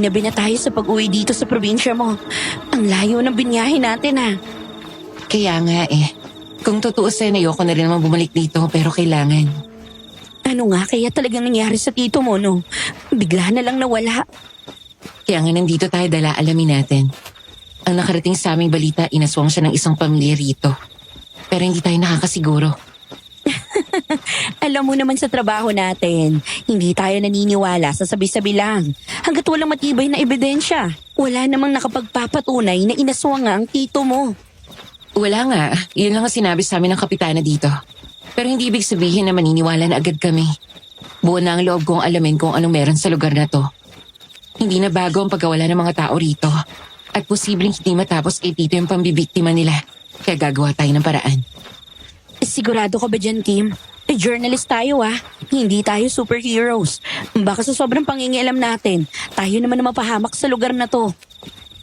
ginabi na tayo sa pag-uwi dito sa probinsya mo. Ang layo ng binyahe natin Kaya nga Kung tutuusin, ayoko na rin naman bumalik dito pero kailangan. Ano nga kaya talagang nangyari sa tito mo no? Bigla na lang nawala. Kaya nga nandito tayo dala alamin natin. Ang nakarating sa aming balita, inaswang siya ng isang pamilya rito. Pero hindi tayo nakakasiguro. Alam mo naman sa trabaho natin, hindi tayo naniniwala sa sabi-sabi lang. Hanggat walang matibay na ebidensya, wala namang nakapagpapatunay na inaswang nga ang tito mo. Wala nga, yun lang ang sinabi sa amin ng kapitana dito. Pero hindi ibig sabihin na maniniwala na agad kami. Buo na ang loob kong alamin kung anong meron sa lugar na to. Hindi na bago ang pagkawala ng mga tao rito. At posibleng hindi matapos kay tito yung pambibiktima nila. Kaya gagawa tayo ng paraan. Sigurado ka ba dyan, Kim? Journalist tayo Hindi tayo superheroes. Baka sa sobrang pangingialam natin, tayo naman na mapahamak sa lugar na to.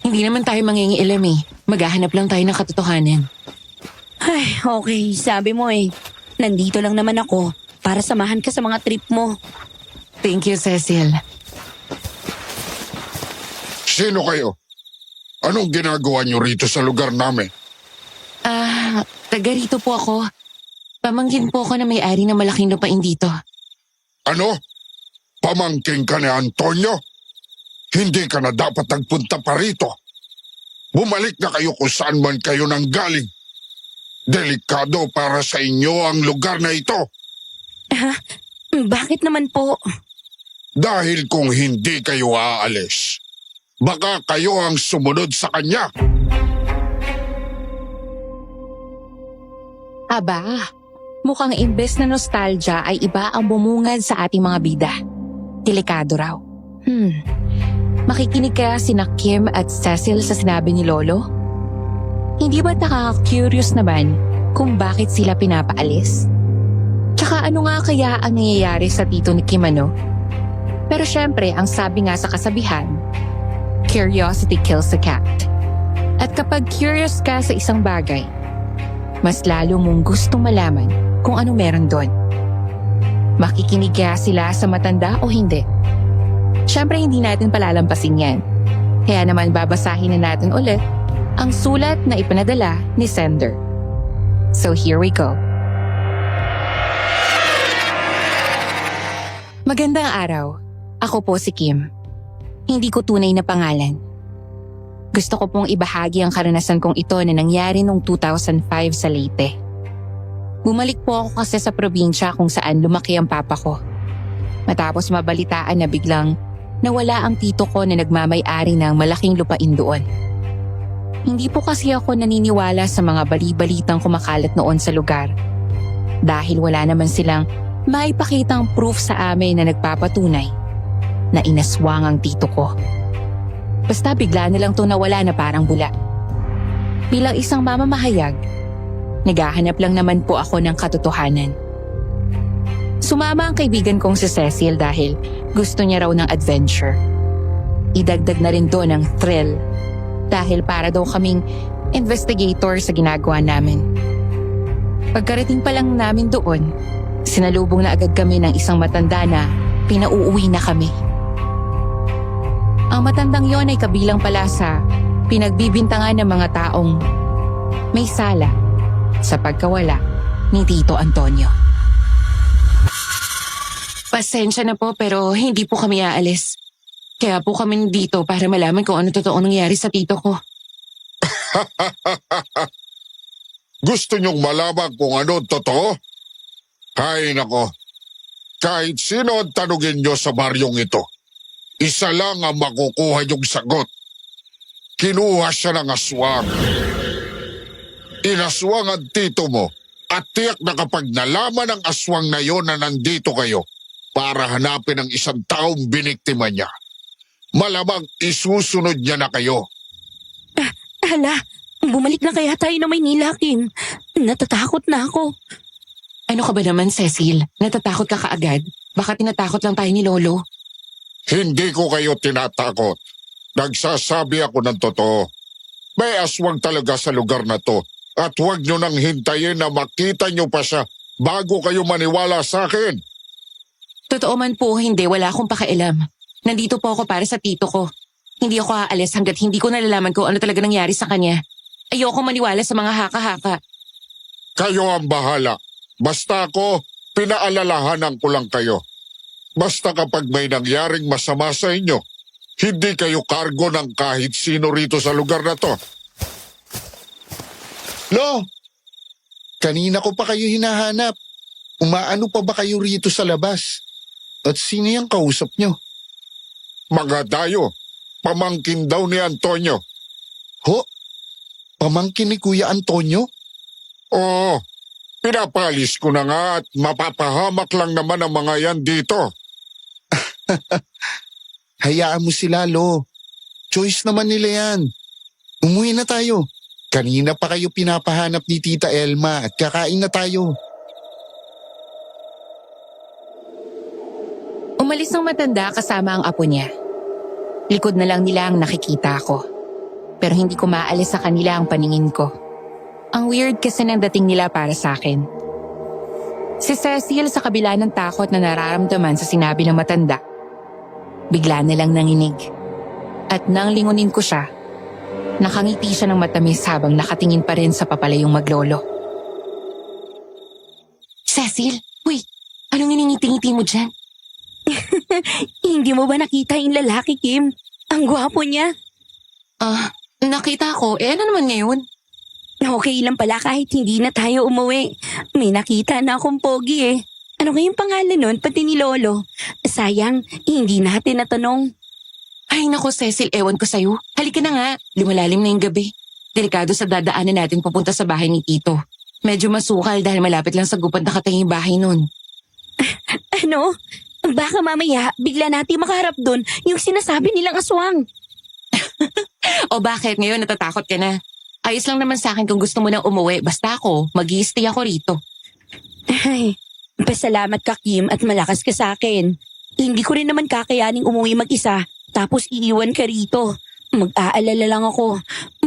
Hindi naman tayo mangingialam Maghahanap lang tayo ng katotohanan. Ay, okay. Sabi mo Nandito lang naman ako para samahan ka sa mga trip mo. Thank you, Cecil. Sino kayo? Anong ginagawa niyo rito sa lugar namin? Taga rito po ako. Pamangkin po ako na may-ari ng malaking lupain dito. Ano? Pamangking ka ni Antonio? Hindi ka na dapat nagpunta pa rito. Bumalik na kayo kung saan man kayo nanggaling. Delikado para sa inyo ang lugar na ito. Bakit naman po? Dahil kung hindi kayo aalis, baka kayo ang sumunod sa kanya. Aba, mukhang imbes na nostalgia ay iba ang bumungad sa ating mga bida. Delikado raw. Makikinig kaya sina Kim at Cecil sa sinabi ni Lolo? Hindi ba nakaka-curious naman kung bakit sila pinapaalis? Tsaka ano nga kaya ang nangyayari sa tito ni Kim Pero syempre, ang sabi nga sa kasabihan, curiosity kills a cat. At kapag curious ka sa isang bagay, mas lalo mong gustong malaman kung anong meron doon. Makikinig kaya sila sa matanda o hindi? Syempre hindi natin palalampasin yan. Kaya naman babasahin na natin ulit ang sulat na ipanadala ni sender. So here we go. Magandang araw. Ako po si Kim. Hindi ko tunay na pangalan. Gusto ko pong ibahagi ang karanasan kong ito na nangyari noong 2005 sa Leyte. Bumalik po ako kasi sa probinsya kung saan lumaki ang papa ko. Matapos mabalitaan na biglang nawala ang tito ko na nagmamay-ari ng malaking lupain doon. Hindi po kasi ako naniniwala sa mga bali-balitang kumakalat noon sa lugar. Dahil wala naman silang maipakitang proof sa amin na nagpapatunay na inaswang ang tito ko. Basta bigla na lang to nawala na parang bula. Bilang isang mamamahayag, naghahanap lang naman po ako ng katotohanan. Sumama ang kaibigan kong si Cecil dahil gusto niya raw ng adventure. Idagdag na rin doon ang thrill dahil para daw kaming investigator sa ginagawa namin. Pagkarating pa lang namin doon, sinalubong na agad kami ng isang matanda na pinauuwi na kami. Ang matandang yon ay kabilang pala sa pinagbibintangan ng mga taong may sala sa pagkawala ni Tito Antonio. Pasensya na po pero hindi po kami aalis. Kaya po kami dito para malaman kung ano totoo nangyari sa tito ko. Gusto niyong malaman kung ano totoo? Hay nako, kahit sino ang tanugin niyo sa baryong ito, isa lang ang makukuha niyong sagot. Kinuha siya ng aswang. Inaswang ang tito mo at tiyak na kapag nalaman ng aswang na yon na nandito kayo para hanapin ang isang taong biniktima niya, malamang isusunod niya na kayo. Hala, bumalik na kaya tayo na Maynila, Kim. Natatakot na ako. Ano ka ba naman, Cecil? Natatakot ka kaagad? Baka tinatakot lang tayo ni Lolo. Hindi ko kayo tinatakot. Nagsasabi ako ng totoo. May aswang talaga sa lugar na to at huwag nyo nang hintayin na makita nyo pa siya bago kayo maniwala sa akin. Totoo man po o hindi, wala akong pakialam. Nandito po ako para sa tito ko. Hindi ako aalis hanggat hindi ko nalalaman kung ano talaga nangyari sa kanya. Ayoko maniwala sa mga haka-haka. Kayo ang bahala. Basta ako, pinaalalahanan ko lang kayo. Basta kapag may nangyaring masama sa inyo, hindi kayo kargo ng kahit sino rito sa lugar na to. Lo, kanina ko pa kayo hinahanap. Umaano pa ba kayo rito sa labas? At sino yung kausap nyo? Mga dayo, pamangkin daw ni Antonio. Ho? Pamangkin ni Kuya Antonio? Oo, pinapalis ko na nga at mapapahamak lang naman ang mga yan dito. Hayaan mo sila, Lo. Choice naman nila yan. Umuwi na tayo. Kanina pa kayo pinapahanap ni Tita Elma at kakain na tayo. Umalis ng matanda kasama ang apo niya. Likod na lang nila ang nakikita ko. Pero hindi ko maalis sa kanila ang paningin ko. Ang weird kasi ng dating nila para sa akin. Si Cecil sa kabila ng takot na nararamdaman sa sinabi ng matanda, bigla na lang nanginig. At nang lingunin ko siya, nakangiti siya ng matamis habang nakatingin pa rin sa papalayong maglolo. Cecil, uy, anong iningiti-ngiti mo dyan? Hindi mo ba nakita yung lalaki, Kim? Ang gwapo niya. Nakita ko. Ano naman ngayon? Okay lang pala kahit hindi na tayo umuwi. May nakita na akong pogi eh. Ano kayong pangalan nun, pati ni Lolo? Sayang, hindi natin natanong. Ay nako Cecil, ewan ko sa'yo. Halika na nga, lumalalim na yung gabi. Delikado sa dadaanan natin pupunta sa bahay ni Tito. Medyo masukal dahil malapit lang sa gupad nakatayong bahay nun. Ano? Baka mamaya, bigla natin makaharap dun yung sinasabi nilang aswang. O bakit ngayon natatakot ka na? Ayos lang naman sa akin kung gusto mo nang umuwi. Basta ako, mag-i-stay ako rito. Ay, pasalamat ka Kim at malakas ka sa akin. Hindi ko rin naman kakayaning umuwi mag-isa tapos iiwan ka rito. Mag-aalala lang ako.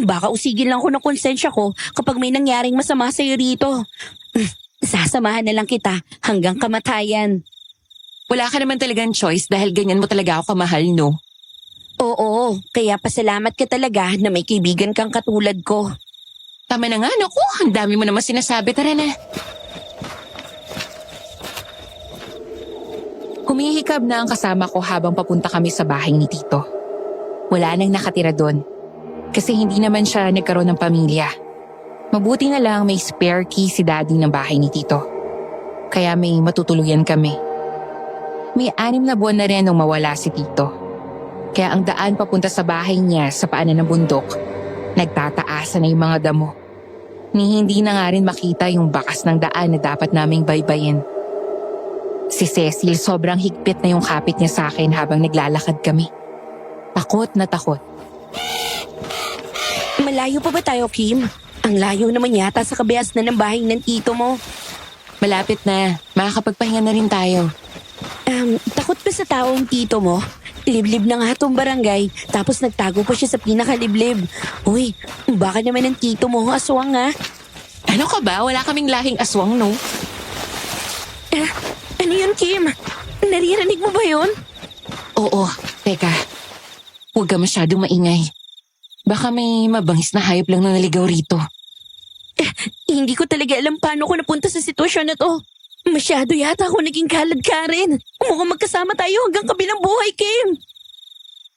Baka usigin lang ako ng konsensya ko kapag may nangyaring masama sa'yo rito. Sasamahan na lang kita hanggang kamatayan. Wala ka naman talagang choice dahil ganyan mo talaga ako kamahal, no? Oo, kaya pasalamat ka talaga na may kaibigan kang katulad ko. Tama na nga, naku. Ang dami mo naman sinasabi. Tara na. Humihikab na ang kasama ko habang papunta kami sa bahay ni Tito. Wala nang nakatira doon. Kasi hindi naman siya nagkaroon ng pamilya. Mabuti na lang may spare key si Daddy ng bahay ni Tito. Kaya may matutuluyan kami. May 6 na buwan na rin nung mawala si Tito. Kaya ang daan papunta sa bahay niya sa paanan ng bundok, nagtataasan na yung mga damo. Ni hindi na nga rin makita yung bakas ng daan na dapat naming baybayin. Si Cecil sobrang higpit na yung kapit niya sa akin habang naglalakad kami. Takot na takot. Malayo pa ba tayo, Kim? Ang layo naman yata sa kabias na ng bahay ng tito mo. Malapit na. Makakapagpahinga na rin tayo. Takot ba sa taong tito mo? Liblib na nga itong barangay, tapos nagtago pa siya sa pinakaliblib. Uy, baka naman ang tito mo aswang ha? Ano ka ba? Wala kaming lahing aswang, no? Ano yun, Kim? Naririnig mo ba yun? Oo. Teka. Huwag ka masyadong maingay. Baka may mabangis na hayop lang na naligaw rito. Hindi ko talaga alam paano ko napunta sa sitwasyon na to. Masyado yata ako naging kalad ka rin. Mukhang magkasama tayo hanggang kabilang buhay, Kim.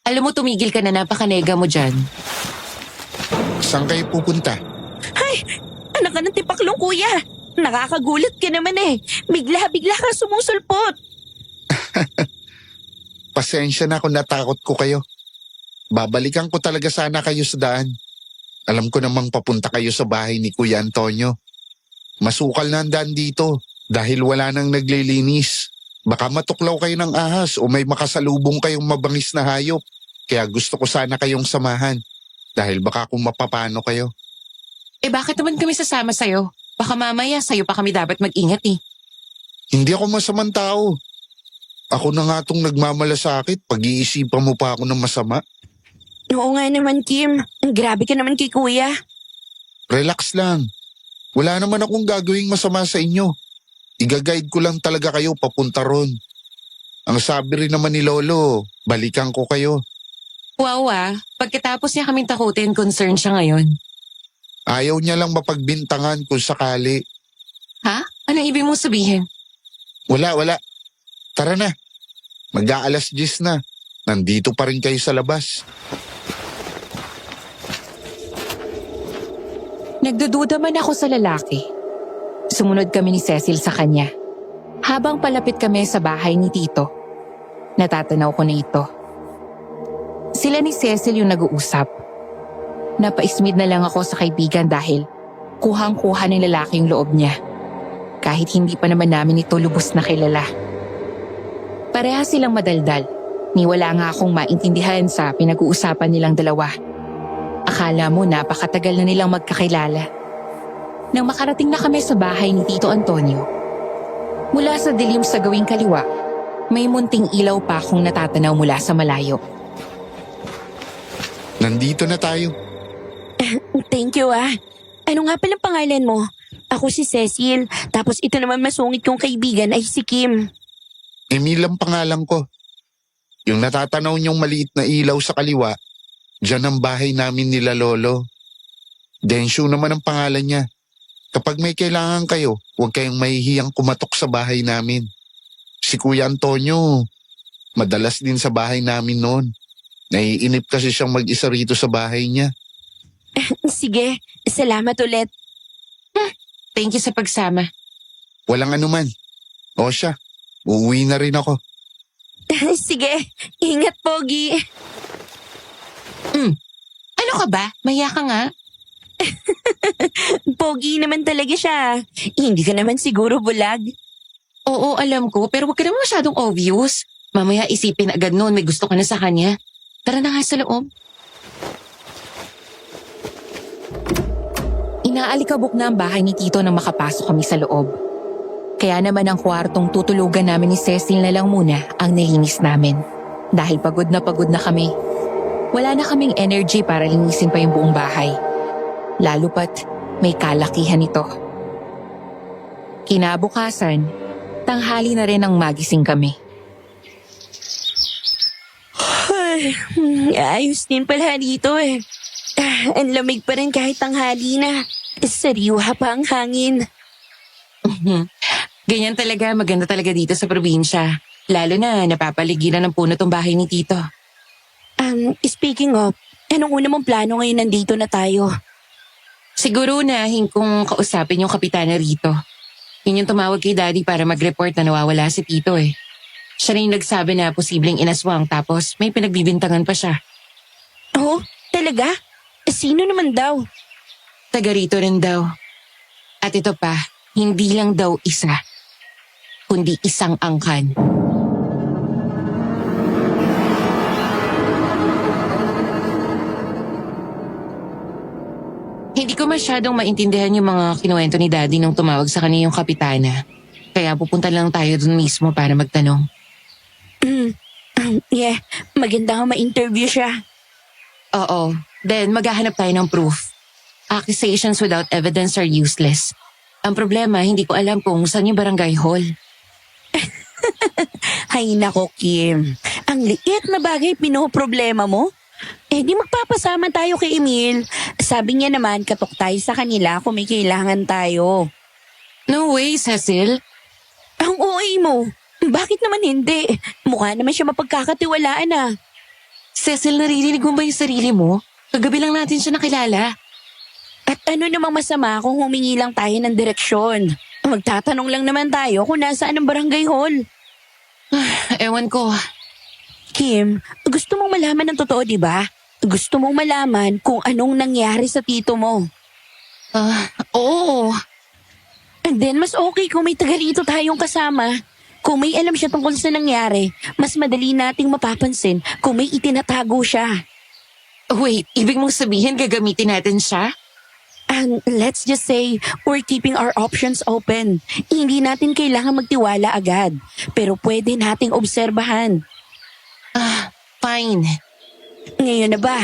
Alam mo, tumigil ka na, napakanega mo dyan. Saan kayo pupunta? Ay, anak ka ng tipaklong kuya. Nakakagulat ka naman eh. Bigla-bigla ka sumusulpot. Pasensya na kung natakot ko kayo. Babalikan ko talaga sana kayo sa daan. Alam ko namang papunta kayo sa bahay ni Kuya Antonio. Masukal na ang daan dito dahil wala nang naglilinis. Baka matuklaw kayo ng ahas o may makasalubong kayong mabangis na hayop. Kaya gusto ko sana kayong samahan dahil baka kung mapapano kayo. Bakit naman kami sasama sa'yo? Baka mamaya sa'yo pa kami dapat mag-ingat eh. Hindi ako masamang tao. Ako na nga itong nagmamalasakit. Pag-iisipan mo pa ako ng masama. Oo nga naman, Kim. Grabe ka naman kay kuya. Relax lang. Wala naman akong gagawing masama sa inyo. Iga-guide ko lang talaga kayo papunta ron. Ang sabi rin naman ni Lolo, balikan ko kayo. Wow pagkatapos niya kaming takutin, concern siya ngayon. Ayaw niya lang mapagbintangan kung sakali. Ha? Anong ibig mong sabihin? Wala. Tara na. Mag-aalas 10 na. Nandito pa rin kayo sa labas. Nagdududa man ako sa lalaki. Sumunod kami ni Cecil sa kanya. Habang palapit kami sa bahay ni Tito, natatanaw ko na ito. Sila ni Cecil yung nag-uusap. Napaismid na lang ako sa kaibigan dahil kuhang-kuha ng lalaki yung loob niya. Kahit hindi pa naman namin ito lubos na kilala. Pareha silang madaldal. Ni wala nga akong maintindihan sa pinag-uusapan nilang dalawa. Akala mo napakatagal na nilang magkakilala. Nang makarating na kami sa bahay ni Tito Antonio, mula sa dilim sa gawing kaliwa, may munting ilaw pa akong natatanaw mula sa malayo. Nandito na tayo. Thank you Ano nga palang pangalan mo? Ako si Cecil, tapos ito naman masungit kong kaibigan ay si Kim. Emil ang pangalan ko. Yung natatanaw niyong maliit na ilaw sa kaliwa, diyan ang bahay namin nila Lolo. Densyo naman ang pangalan niya. Kapag may kailangan kayo, huwag kayong mahihiyang kumatok sa bahay namin. Si Kuya Antonio, madalas din sa bahay namin noon. Naiinip kasi siyang mag-isa rito sa bahay niya. Sige, salamat ulit. Thank you sa pagsama. Walang anuman. O siya, uuwi na rin ako. Sige, ingat Pogi. Ano ka ba? Maya ka nga. Pogi naman talaga siya. Hindi ka naman siguro bulag. Oo, alam ko, pero huwag ka naman masyadong obvious. Mamaya isipin agad noon may gusto ka na sa kanya. Tara na nga sa loob. Inaalikabok na ang bahay ni Tito nang makapasok kami sa loob. Kaya naman ang kwartong tutulugan namin ni Cecil na lang muna ang nilinis namin. Dahil pagod na kami. Wala na kaming energy para linisin pa yung buong bahay. Lalo pat may kalakihan ito. Kinabukasan, tanghali na rin ang magising kami. Ay, ayos din pala dito ang lamig pa rin kahit tanghali na. Sariwa pa ang hangin. Ganyan talaga, maganda talaga dito sa probinsya. Lalo na napapaligiran ng puno tong bahay ni Tito. Speaking of, anong una mong plano ngayon nandito na tayo? Siguro unahin kung kausapin yung kapitana rito. Yun yung tumawag kay Daddy para mag-report na nawawala si Tito Siya rin yung nagsabi na posibleng inaswang tapos may pinagbibintangan pa siya. Oh, talaga? Sino naman daw? Taga rito rin daw. At ito pa, hindi lang daw isa, kundi isang angkan. Hindi ko masyadong maintindihan yung mga kinuwento ni Daddy nung tumawag sa kanya yung kapitana. Kaya pupunta lang tayo dun mismo para magtanong. Yeah, maganda nga ma-interview siya. Oo, then maghahanap tayo ng proof. Accusations without evidence are useless. Ang problema, hindi ko alam kung saan yung barangay hall. Hay nako, Kim. Ang liit na bagay pinoproblema mo. Di magpapasama tayo kay Emil. Sabi niya naman katok tayo sa kanila kung may kailangan tayo. No way, Cecil. Ang OA mo. Bakit naman hindi? Mukha naman siya mapagkakatiwalaan Cecil, naririnig mo ba yung sarili mo? Kagabi lang natin siya nakilala. At ano namang masama kung humingi lang tayo ng direksyon? Magtatanong lang naman tayo kung nasaan ang barangay hall. Ewan ko. Kim, gusto mong malaman ng totoo, di ba? Gusto mong malaman kung anong nangyari sa tito mo. Oo. And then, mas okay kung may taga rito tayong kasama. Kung may alam siya tungkol sa nangyari, mas madali nating mapapansin kung may itinatago siya. Wait, ibig mong sabihin gagamitin natin siya? And let's just say, we're keeping our options open. Hindi natin kailangan magtiwala agad. Pero pwede nating obserbahan. Fine. Ngayon na ba?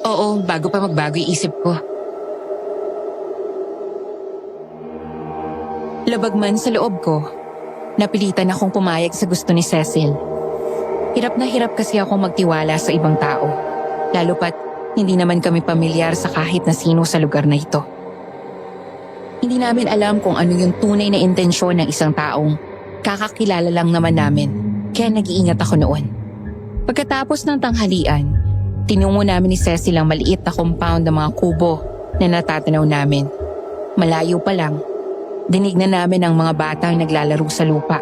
Oo, bago pa magbago yung isip ko. Labag man sa loob ko, napilitan akong pumayag sa gusto ni Cecil. Hirap na hirap kasi ako magtiwala sa ibang tao. Lalo pat hindi naman kami pamilyar sa kahit na sino sa lugar na ito. Hindi namin alam kung ano yung tunay na intensyon ng isang taong kakakilala lang naman namin. Kaya nag-iingat ako noon. Pagkatapos ng tanghalian, tinungo namin ni Cecil ang maliit na compound ng mga kubo na natatanaw namin. Malayo pa lang, dinig na namin ang mga batang naglalaro sa lupa.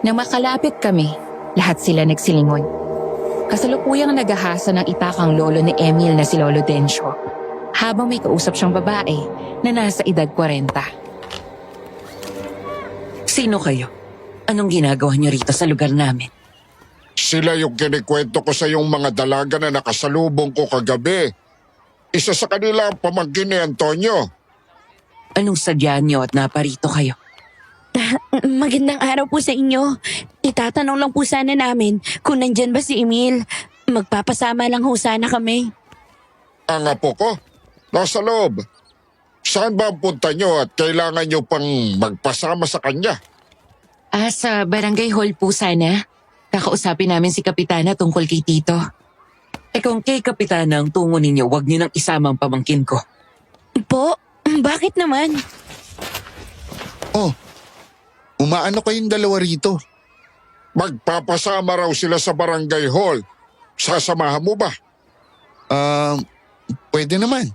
Nang makalapit kami, lahat sila nagsilingon. Kasalukuyang naghahasa ng itakang lolo ni Emil na si Lolo Dencio, habang may kausap siyang babae na nasa edad 40. Sino kayo? Anong ginagawa niyo rito sa lugar namin? Sila yung kinikwento ko sa yung mga dalaga na nakasalubong ko kagabi. Isa sa kanila ang pamangkin ni Antonio. Anong sadya niyo at naparito kayo? Magandang araw po sa inyo. Itatanong lang po sana namin kung nandyan ba si Emil. Magpapasama lang ho sana kami. Ang apo ko, nasa loob. Saan ba ang punta nyo at kailangan nyo pang magpasama sa kanya? Sa barangay hall po sana. Kakausapin namin si Kapitana tungkol kay Tito. Kung kay Kapitana ang tungo ninyo, wag niyo nang isama ang pamangkin ko. Po, bakit naman? Oh, umaano kayong dalawa rito? Magpapasama raw sila sa barangay hall. Sasamahan mo ba? Pwede naman.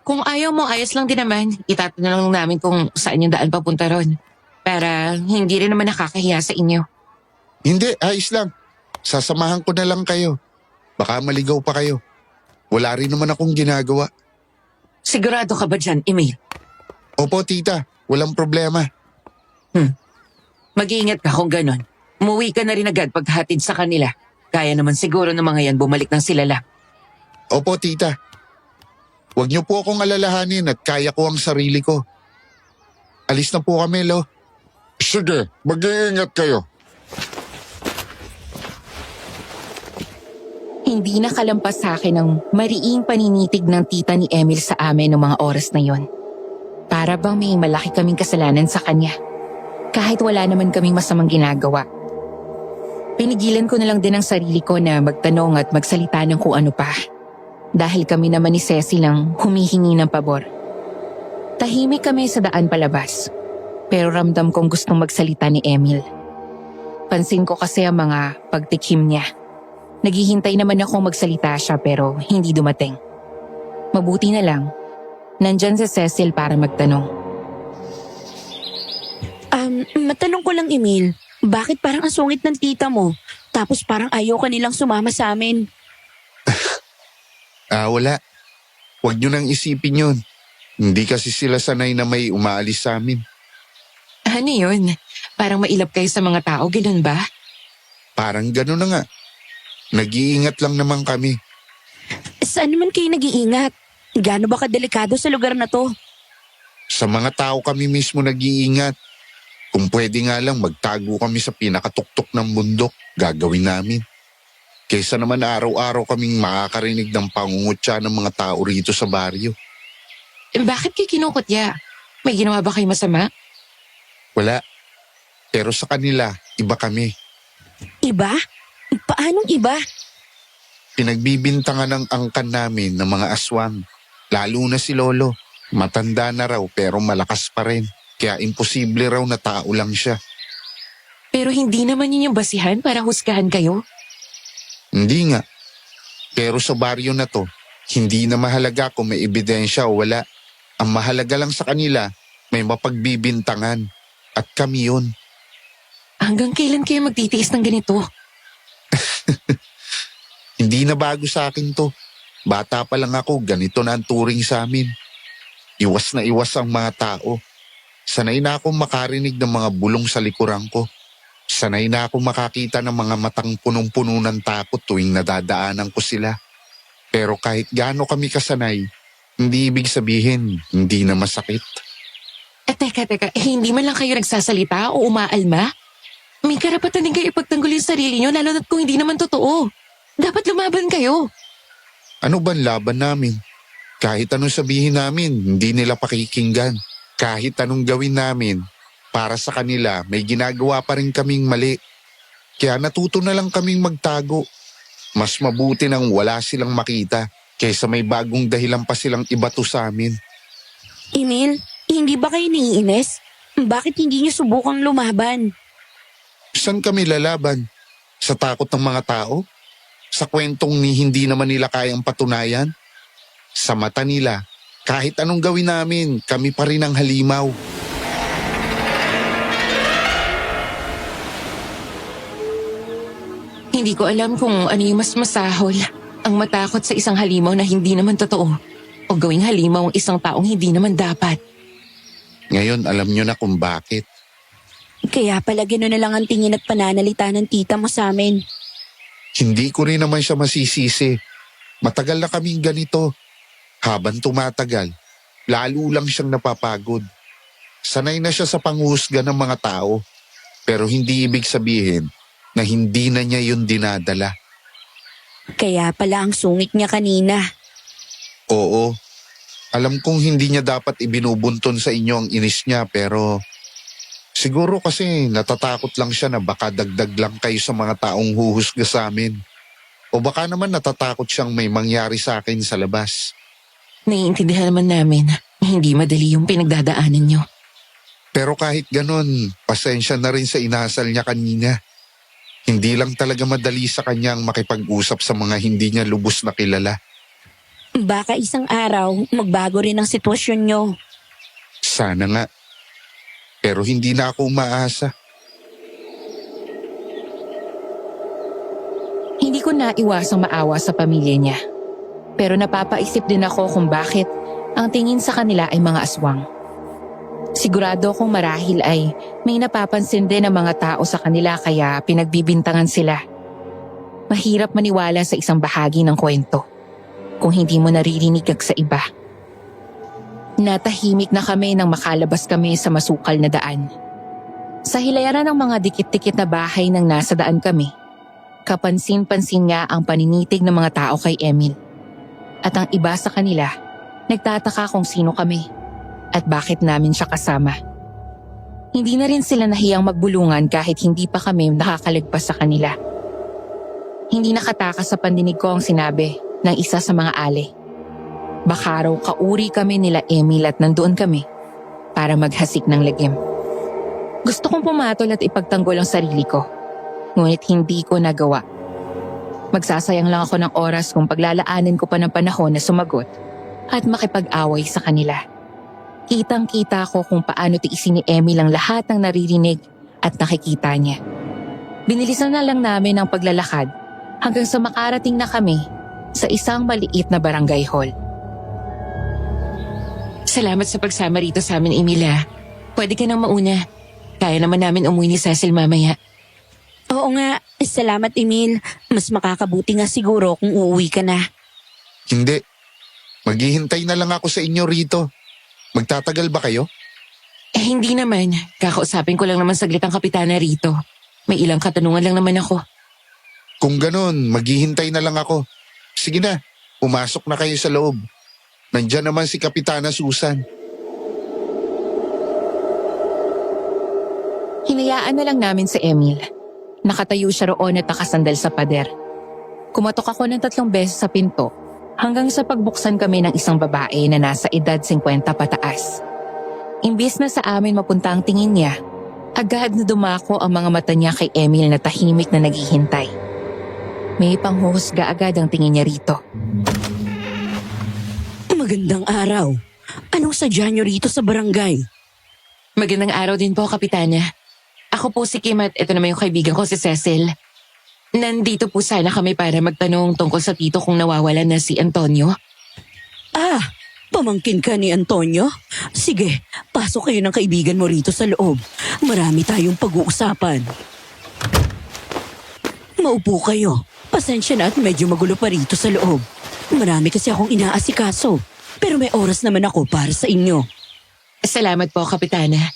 Kung ayaw mo, ayos lang din naman. Itatanong lang namin kung saan yung daan papunta ron. Para hindi rin naman nakakahiya sa inyo. Hindi, ayos lang. Sasamahan ko na lang kayo. Baka maligaw pa kayo. Wala rin naman akong ginagawa. Sigurado ka ba dyan, Emil? Opo, tita. Walang problema. Mag-iingat ka kung ganon. Umuwi ka na rin agad paghatid sa kanila. Kaya naman siguro ng mga yan bumalik ng sila lang. Opo, tita. Huwag niyo po akong alalahanin at kaya ko ang sarili ko. Alis na po kami, Lo. Sige, mag-iingat kayo. Hindi nakalampas sa akin ang mariing paninitig ng tita ni Emil sa amin noong mga oras na yon. Para bang may malaki kaming kasalanan sa kanya. Kahit wala naman kaming masamang ginagawa. Pinigilan ko na lang din ang sarili ko na magtanong at magsalita ng kung ano pa. Dahil kami naman ni Cecil ang humihingi ng pabor. Tahimik kami sa daan palabas. Pero ramdam kong gustong magsalita ni Emil. Pansin ko kasi ang mga pagtikim niya. Naghihintay naman akong magsalita siya pero hindi dumating. Mabuti na lang, nandyan si Cecil para magtanong. Matanong ko lang, Emil. Bakit parang ang sungit ng tita mo? Tapos parang ayaw ka nilang sumama sa amin. Wala. Huwag niyo nang isipin yun. Hindi kasi sila sanay na may umaalis sa amin. Ano yun? Parang mailap kayo sa mga tao, ganun ba? Parang gano'n na nga. Nag-iingat lang naman kami. Saan naman kayo nag-iingat? Gaano ba kadelikado sa lugar na to? Sa mga tao kami mismo nag-iingat. Kung pwede nga lang magtago kami sa pinakatuktok ng bundok, gagawin namin. Kaysa naman araw-araw kaming makakarinig ng pangungutya ng mga tao rito sa baryo. Bakit kayo kinukutya? May ginawa ba kayo masama? Wala. Pero sa kanila, iba kami. Iba? Paanong iba? Pinagbibintangan ng angkan namin ng mga aswang. Lalo na si Lolo. Matanda na raw pero malakas pa rin. Kaya imposible raw na tao lang siya. Pero hindi naman yun yung basihan para husgahan kayo? Hindi nga. Pero sa baryo na to, hindi na mahalaga kung may ebidensya o wala. Ang mahalaga lang sa kanila, may mapagbibintangan. At kami yun. Hanggang kailan kayo magtitiis ng ganito? Hindi na bago sa akin to. Bata pa lang ako, ganito na ang turing sa amin. Iwas na iwas ang mga tao. Sanay na akong makarinig ng mga bulong sa likuran ko. Sanay na akong makakita ng mga matang punong-puno ng takot tuwing nadadaanan ko sila. Pero kahit gaano kami kasanay, hindi ibig sabihin hindi na masakit. Teka, hindi man lang kayo nagsasalita o umaalma? May karapatan din kayo ipagtanggol yung sarili nyo lalo na't kung hindi naman totoo. Dapat lumaban kayo. Ano bang laban namin? Kahit anong sabihin namin, hindi nila pakikinggan. Kahit anong gawin namin, para sa kanila may ginagawa pa rin kaming mali. Kaya natuto na lang kaming magtago. Mas mabuti nang wala silang makita kaysa may bagong dahilan pa silang ibato sa amin. Emil, hindi ba kayo naiinis? Bakit hindi niyo subukang lumaban? Saan kami lalaban? Sa takot ng mga tao? Sa kwentong ni hindi naman nila kayang patunayan? Sa mata nila, kahit anong gawin namin, kami pa rin ang halimaw. Hindi ko alam kung ano yung mas masahol. Ang matakot sa isang halimaw na hindi naman totoo. O gawing halimaw ang isang taong hindi naman dapat. Ngayon alam nyo na kung bakit. Kaya pala gano'n na lang ang tingin at pananalita ng tita mo sa amin. Hindi ko rin naman siya masisisi. Matagal na kaming ganito. Habang tumatagal, lalo lang siyang napapagod. Sanay na siya sa panghusga ng mga tao. Pero hindi ibig sabihin na hindi na niya yun dinadala. Kaya pala ang sungit niya kanina. Oo, alam kong hindi niya dapat ibinubunton sa inyo ang inis niya pero siguro kasi natatakot lang siya na baka dagdag lang kayo sa mga taong huhusga sa amin. O baka naman natatakot siyang may mangyari sa akin sa labas. Naiintindihan naman namin na hindi madali yung pinagdadaanan nyo. Pero kahit ganon, pasensya na rin sa inasal niya kanina. Hindi lang talaga madali sa kanyang makipag-usap sa mga hindi niya lubos na kilala. Baka isang araw, magbago rin ang sitwasyon niyo. Sana nga. Pero hindi na ako umaasa. Hindi ko naiwasang maawa sa pamilya niya. Pero napapaisip din ako kung bakit ang tingin sa kanila ay mga aswang. Sigurado kung marahil ay may napapansin din ang mga tao sa kanila kaya pinagbibintangan sila. Mahirap maniwala sa isang bahagi ng kwento kung hindi mo naririnig sa iba. Natahimik na kami nang makalabas kami sa masukal na daan. Sa hilayaran ng mga dikit-dikit na bahay nang nasa daan kami, kapansin-pansin nga ang paninitig ng mga tao kay Emil. At ang iba sa kanila, nagtataka kung sino kami at bakit namin siya kasama. Hindi na rin sila nahiyang magbulungan kahit hindi pa kami nakakalagpas sa kanila. Hindi nakatakas sa pandinig ko ang sinabi ng isa sa mga ale. Baka raw kauri kami nila Emil at nandoon kami para maghasik ng lagim. Gusto kong pumatol at ipagtanggol ang sarili ko, ngunit hindi ko nagawa. Magsasayang lang ako ng oras kung paglalaanin ko pa ng panahon na sumagot at makipag-away sa kanila. Kitang-kita ko kung paano tiisin ni Emil ang lahat ng naririnig at nakikita niya. Binilisan na lang namin ang paglalakad hanggang sa makarating na kami sa isang maliit na barangay hall. Salamat sa pagsama rito sa amin, Emila. Pwede ka nang mauna. Kaya naman namin umuwi ni Cecil mamaya. Oo nga, salamat Emil. Mas makakabuti nga siguro kung uuwi ka na. Hindi. Maghihintay na lang ako sa inyo rito. Magtatagal ba kayo? Hindi naman. Kakausapin ko lang naman saglit ang kapitana rito. May ilang katanungan lang naman ako. Kung ganon, maghihintay na lang ako. Sige na, pumasok na kayo sa loob. Nandiyan naman si Kapitana Susan. Hinayaan na lang namin si Emil. Nakatayo siya roon at nakasandal sa pader. Kumatok ako ng 3 beses sa pinto hanggang sa pagbuksan kami ng isang babae na nasa edad 50 pataas. Imbis na sa amin mapunta ang tingin niya, agad na dumako ang mga mata niya kay Emil na tahimik na naghihintay. May panghuhusga agad ang tingin niya rito. Magandang araw. Anong sadya niyo rito sa barangay? Magandang araw din po, Kapitana. Ako po si Kim at ito naman yung kaibigan ko si Cecil. Nandito po sana kami para magtanong tungkol sa tito kung nawawalan na si Antonio. Ah, pamangkin ka ni Antonio? Sige, pasok kayo ng kaibigan mo rito sa loob. Marami tayong pag-uusapan. Maupo kayo. Pasensya na at medyo magulo pa rito sa loob. Marami kasi akong inaasikaso. Pero may oras naman ako para sa inyo. Salamat po, Kapitana.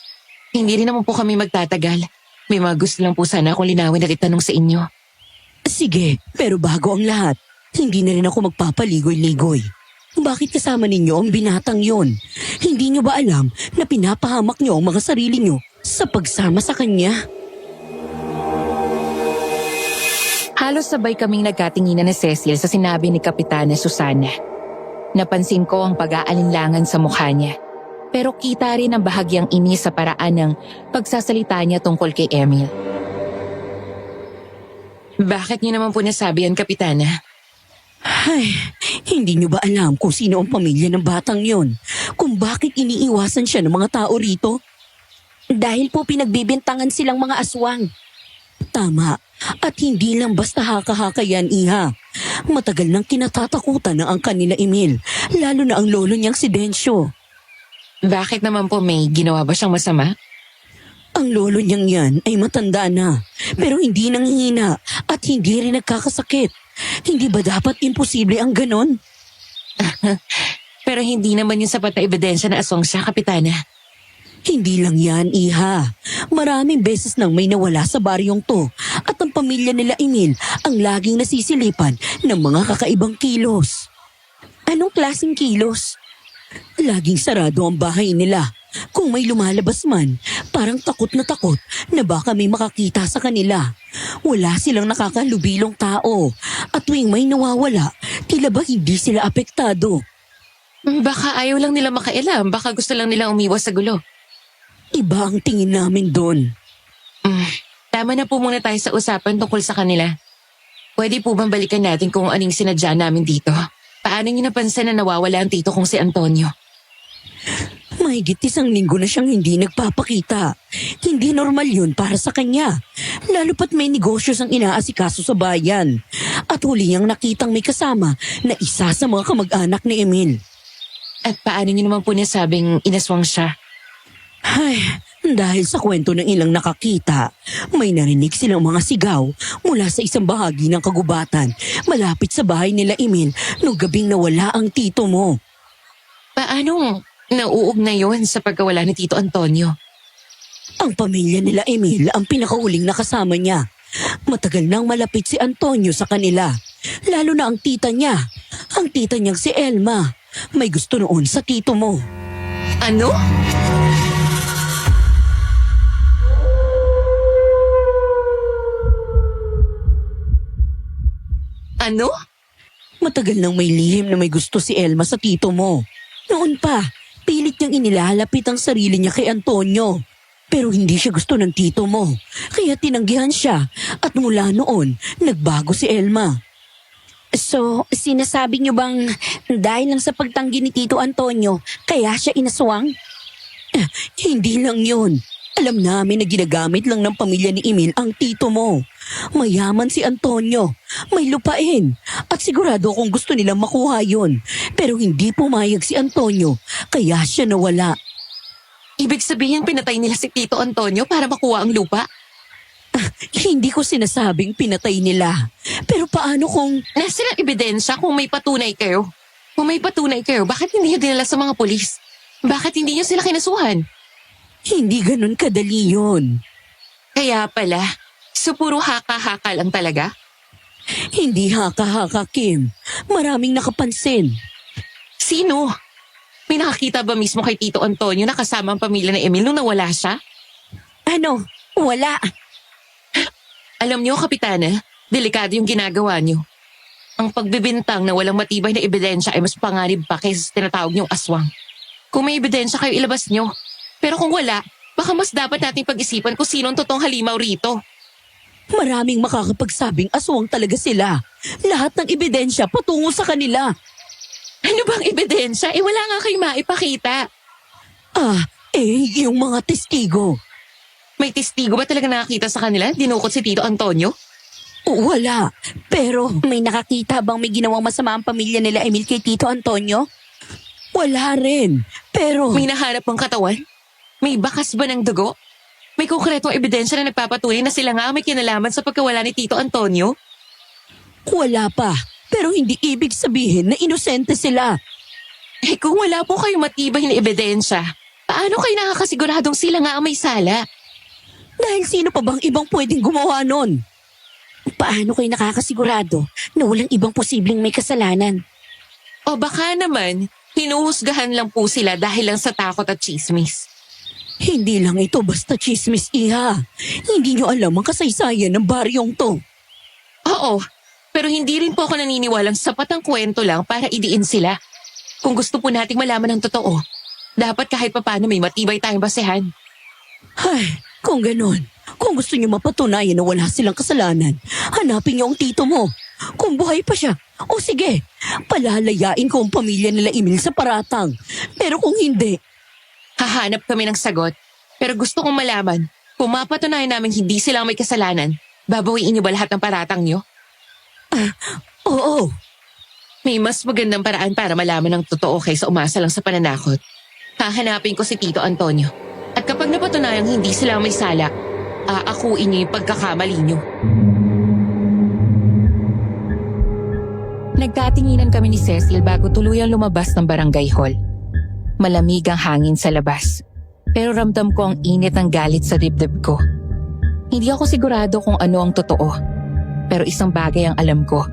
Hindi rin naman po kami magtatagal. May mga gusto lang po sana akong linawin at itanong sa inyo. Sige, pero bago ang lahat, hindi na rin ako magpapaligoy-ligoy. Bakit kasama ninyo ang binatang yon? Hindi nyo ba alam na pinapahamak nyo ang mga sarili nyo sa pagsama sa kanya? Halos sabay kaming nagkatinginan ni Cecil sa sinabi ni Kapitana Susana. Napansin ko ang pag-aalinlangan sa mukha niya. Pero kita rin ang bahagyang inis sa paraan ng pagsasalita niya tungkol kay Emil. Bakit niyo naman po nasabi yan, Kapitana? Ay, hindi niyo ba alam kung sino ang pamilya ng batang yon? Kung bakit iniiwasan siya ng mga tao rito? Dahil po pinagbibintangan silang mga aswang. Tama, at hindi lang basta haka-haka yan, Iha. Matagal nang kinatatakutan na ang kanila Emil, lalo na ang lolo niyang si Densyo. Bakit naman po, may ginawa ba siyang masama? Ang lolo niyang yan ay matanda na, pero hindi nanghihina at hindi rin nagkakasakit. Hindi ba dapat imposible ang ganon? Pero hindi naman yung sapat na ebidensya na aswang siya, Kapitana. Hindi lang yan, Iha. Maraming beses nang may nawala sa baryong to at ang pamilya nila Emil ang laging nasisilipan ng mga kakaibang kilos. Anong klaseng kilos? Laging sarado ang bahay nila. Kung may lumalabas man, parang takot na baka may makakita sa kanila. Wala silang nakakalubilong tao at tuwing may nawawala, tila ba hindi sila apektado. Baka ayaw lang nila makailam, baka gusto lang nila umiwas sa gulo. Iba ang tingin namin doon. Tama na po muna tayo sa usapan tungkol sa kanila. Pwede po bang balikan natin kung anong sinadya namin dito? Paano niyo napansin na nawawala ang tito kong si Antonio? Mahigit 1 linggo na siyang hindi nagpapakita. Hindi normal yun para sa kanya. Lalo pat may negosyo ang inaasikaso sa bayan. At huli niyang nakitang may kasama na isa sa mga kamag-anak ni Emil. At paano niyo naman po nasabing inaswang siya? Ay, dahil sa kwento ng ilang nakakita, may narinig silang mga sigaw mula sa isang bahagi ng kagubatan malapit sa bahay nila Emil nung gabing nawala ang tito mo. Paano nauugnay yun sa pagkawala ni Tito Antonio? Ang pamilya nila Emil ang pinakauling nakasama niya. Matagal nang malapit si Antonio sa kanila, lalo na ang tita niya. Ang tita niyang si Elma, may gusto noon sa tito mo. Ano? Ano? Matagal nang may lihim na may gusto si Elma sa tito mo. Noon pa, pilit niyang inilalapit ang sarili niya kay Antonio. Pero hindi siya gusto ng tito mo, kaya tinanggihan siya at mula noon, nagbago si Elma. So, sinasabi niyo bang dahil lang sa pagtanggi ni Tito Antonio, kaya siya inaswang? Hindi lang yun. Alam namin na ginagamit lang ng pamilya ni Emil ang tito mo. Mayaman si Antonio, may lupain, at sigurado kung gusto nilang makuha yun. Pero hindi pumayag si Antonio, kaya siya nawala. Ibig sabihin pinatay nila si Tito Antonio para makuha ang lupa? Hindi ko sinasabing pinatay nila. Pero paano kung... Nasa ebidensya kung may patunay kayo? Kung may patunay kayo, bakit hindi nyo dinala sa mga polis? Bakit hindi nyo sila kinasuhan? Hindi ganun kadali yun. Kaya pala, so puro haka-haka lang talaga? Hindi haka-haka, Kim. Maraming nakapansin. Sino? May nakakita ba mismo kay Tito Antonio na kasama ang pamilya ni Emil nung nawala siya? Ano? Wala. Alam niyo, Kapitana, delikado yung ginagawa niyo. Ang pagbibintang na walang matibay na ebidensya ay mas panganib pa kaysa sa tinatawag niyong aswang. Kung may ebidensya kayo, ilabas niyo. Pero kung wala, baka mas dapat nating pag-isipan kung sino ang totoong halimaw rito. Maraming makakapagsabing aswang talaga sila. Lahat ng ebidensya patungo sa kanila. Ano bang ebidensya? Wala nga kayo maipakita. Yung mga testigo. May testigo ba talaga nakakita sa kanila? Dinukot si Tito Antonio? Wala. Pero may nakakita bang may ginawang masama ang pamilya nila Emil kay Tito Antonio? Wala rin. Pero... May nahanap ng katawan? May bakas ba ng dugo? May konkretong ebidensya na nagpapatunay na sila nga may kinalaman sa pagkawala ni Tito Antonio? Wala pa. Pero hindi ibig sabihin na inosente sila. Kung wala po kayong matibay na ebidensya, paano kayo nakakasiguradong sila nga ang may sala? Dahil sino pa bang ibang pwedeng gumawa nun? Paano kayo nakakasigurado na walang ibang posibleng may kasalanan? O baka naman, hinuhusgahan lang po sila dahil lang sa takot at chismis. Hindi lang ito basta chismis, Iha. Hindi nyo alam ang kasaysayan ng baryong to. Oo totoo. Pero hindi rin po ako naniniwalang sapat ang kwento lang para idiin sila. Kung gusto po nating malaman ang totoo, dapat kahit papano may matibay tayong basehan. Ay, kung ganun, kung gusto niyo mapatunayan na wala silang kasalanan, hanapin niyo ang tito mo. Kung buhay pa siya, o sige, palalayain ko ang pamilya nila Emil sa paratang. Pero kung hindi, Hahanap kami ng sagot. Pero gusto kong malaman, kung mapatunayan namin hindi sila ang may kasalanan, babawiin niyo ba lahat ng paratang niyo? oo. May mas magandang paraan para malaman ang totoo kaysa umasa lang sa pananakot. Hahanapin ko si Tito Antonio. At kapag napatunayang hindi sila ang may sala, aakuin niyo yung pagkakamali niyo. Nagkatinginan kami ni Cecil bago tuluyang lumabas ng barangay hall. Malamig ang hangin sa labas, pero ramdam ko ang init ng galit sa dibdib ko. Hindi ako sigurado kung ano ang totoo, pero isang bagay ang alam ko.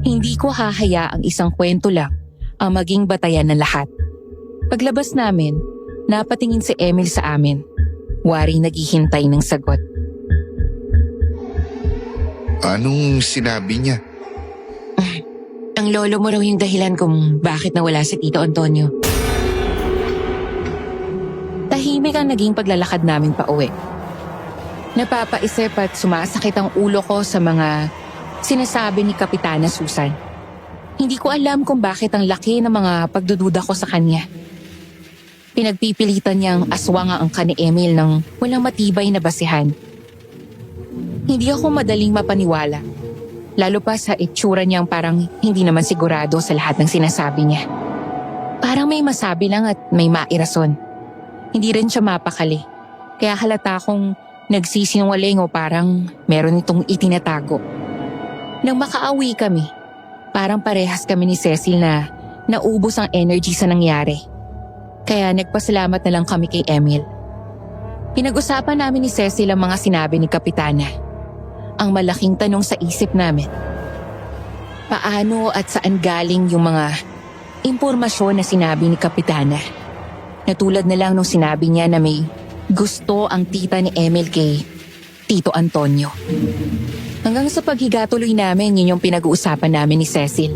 Hindi ko hahayaang isang kwento lang ang maging batayan ng lahat. Paglabas namin, napatingin si Emil sa amin. Waring naghihintay ng sagot. Anong sinabi niya? Ang lolo mo raw yung dahilan kung bakit nawala si Tito Antonio. Tahimik ang naging paglalakad namin pa uwi. Napapaisip at sumasakit ang ulo ko sa mga sinasabi ni Kapitana Susan. Hindi ko alam kung bakit ang laki ng mga pagdududa ko sa kanya. Pinagpipilitan niyang aswang ang angka ni Emil ng walang matibay na basihan. Hindi ako madaling mapaniwala, lalo pa sa itsura niyang parang hindi naman sigurado sa lahat ng sinasabi niya. Parang may masabi lang at may mairason. Hindi rin siya mapakali, kaya halata akong nagsisinungaling o parang meron itong itinatago. Nang makaawi kami, parang parehas kami ni Cecil na naubos ang energy sa nangyari. Kaya nagpasalamat na lang kami kay Emil. Pinag-usapan namin ni Cecil ang mga sinabi ni Kapitana. Ang malaking tanong sa isip namin, paano at saan galing yung mga impormasyon na sinabi ni Kapitana? Natulad na lang nung sinabi niya na may gusto ang tita ni Emil kay Tito Antonio. Hanggang sa paghiga tuloy namin, yun yung pinag-uusapan namin ni Cecil.